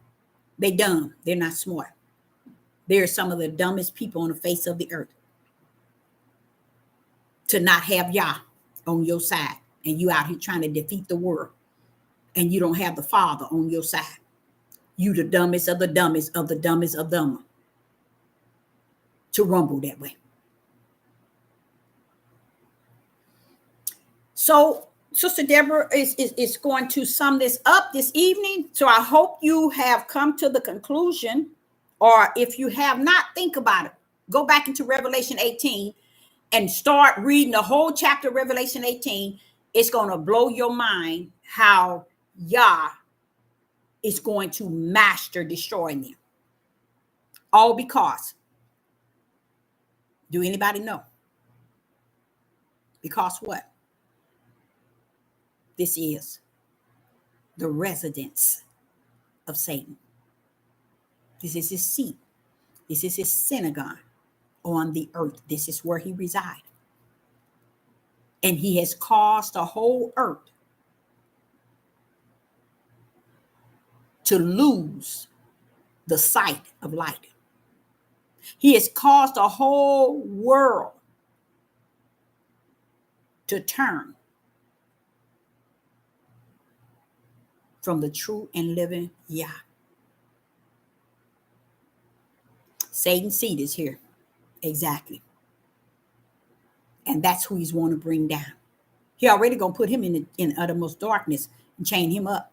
Speaker 1: they dumb. They're not smart. They're some of the dumbest people on the face of the earth. To not have Yah on your side and you out here trying to defeat the world and you don't have the Father on your side. You the dumbest of the dumbest of the dumbest of them. To rumble that way. So Sister Deborah is going to sum this up this evening. So I hope you have come to the conclusion, or if you have not, think about it. Go back into Revelation 18 and start reading the whole chapter of Revelation 18. It's going to blow your mind how Yah is going to master destroying them. All because, do anybody know? Because what? This is the residence of Satan. This is his seat. This is his synagogue on the earth. This is where he resides. And he has caused the whole earth to lose the sight of light. He has caused the whole world to turn from the true and living Yah. Satan's seed is here. Exactly. And that's who he's want to bring down. He already going to put him in uttermost darkness and chain him up.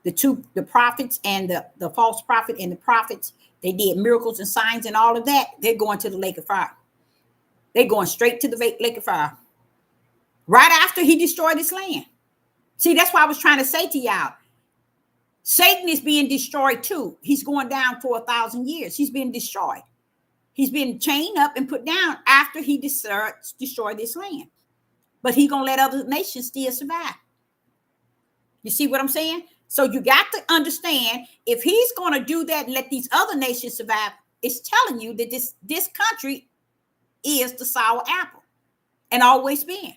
Speaker 1: The prophets and the false prophet and the prophets, they did miracles and signs and all of that. They're going to the lake of fire. They're going straight to the lake of fire. Right after he destroyed his land. See, that's why I was trying to say to y'all. Satan is being destroyed too. He's going down for 1,000 years. He's been destroyed. He's been chained up and put down after he destroyed this land. But he's going to let other nations still survive. You see what I'm saying? So you got to understand, if he's going to do that and let these other nations survive, it's telling you that this country is the sour apple and always been.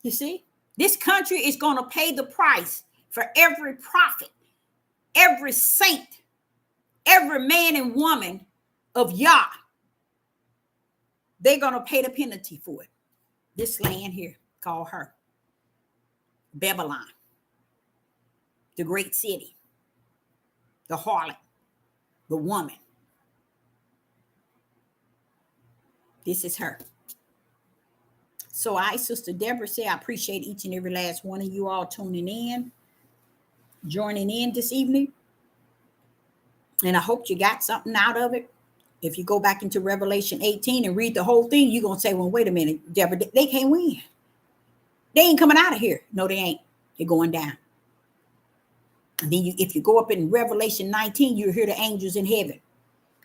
Speaker 1: You see? This country is going to pay the price for every prophet, every saint, every man and woman of Yah. They're going to pay the penalty for it. This land here, called her Babylon, the great city, the harlot, the woman. This is her. So I, Sister Deborah, say I appreciate each and every last one of you all tuning in, joining in this evening. And I hope you got something out of it. If you go back into Revelation 18 and read the whole thing, you're going to say, well, wait a minute, Deborah, they can't win. They ain't coming out of here. No, they ain't. They're going down. And then if you go up in Revelation 19, you hear the angels in heaven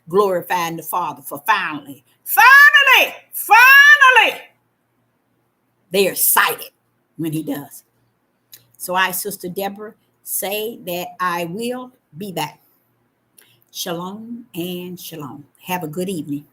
Speaker 1: glorifying the Father for finally, they are excited when he does. So I, Sister Deborah, say that I will be back. Shalom and shalom. Have a good evening.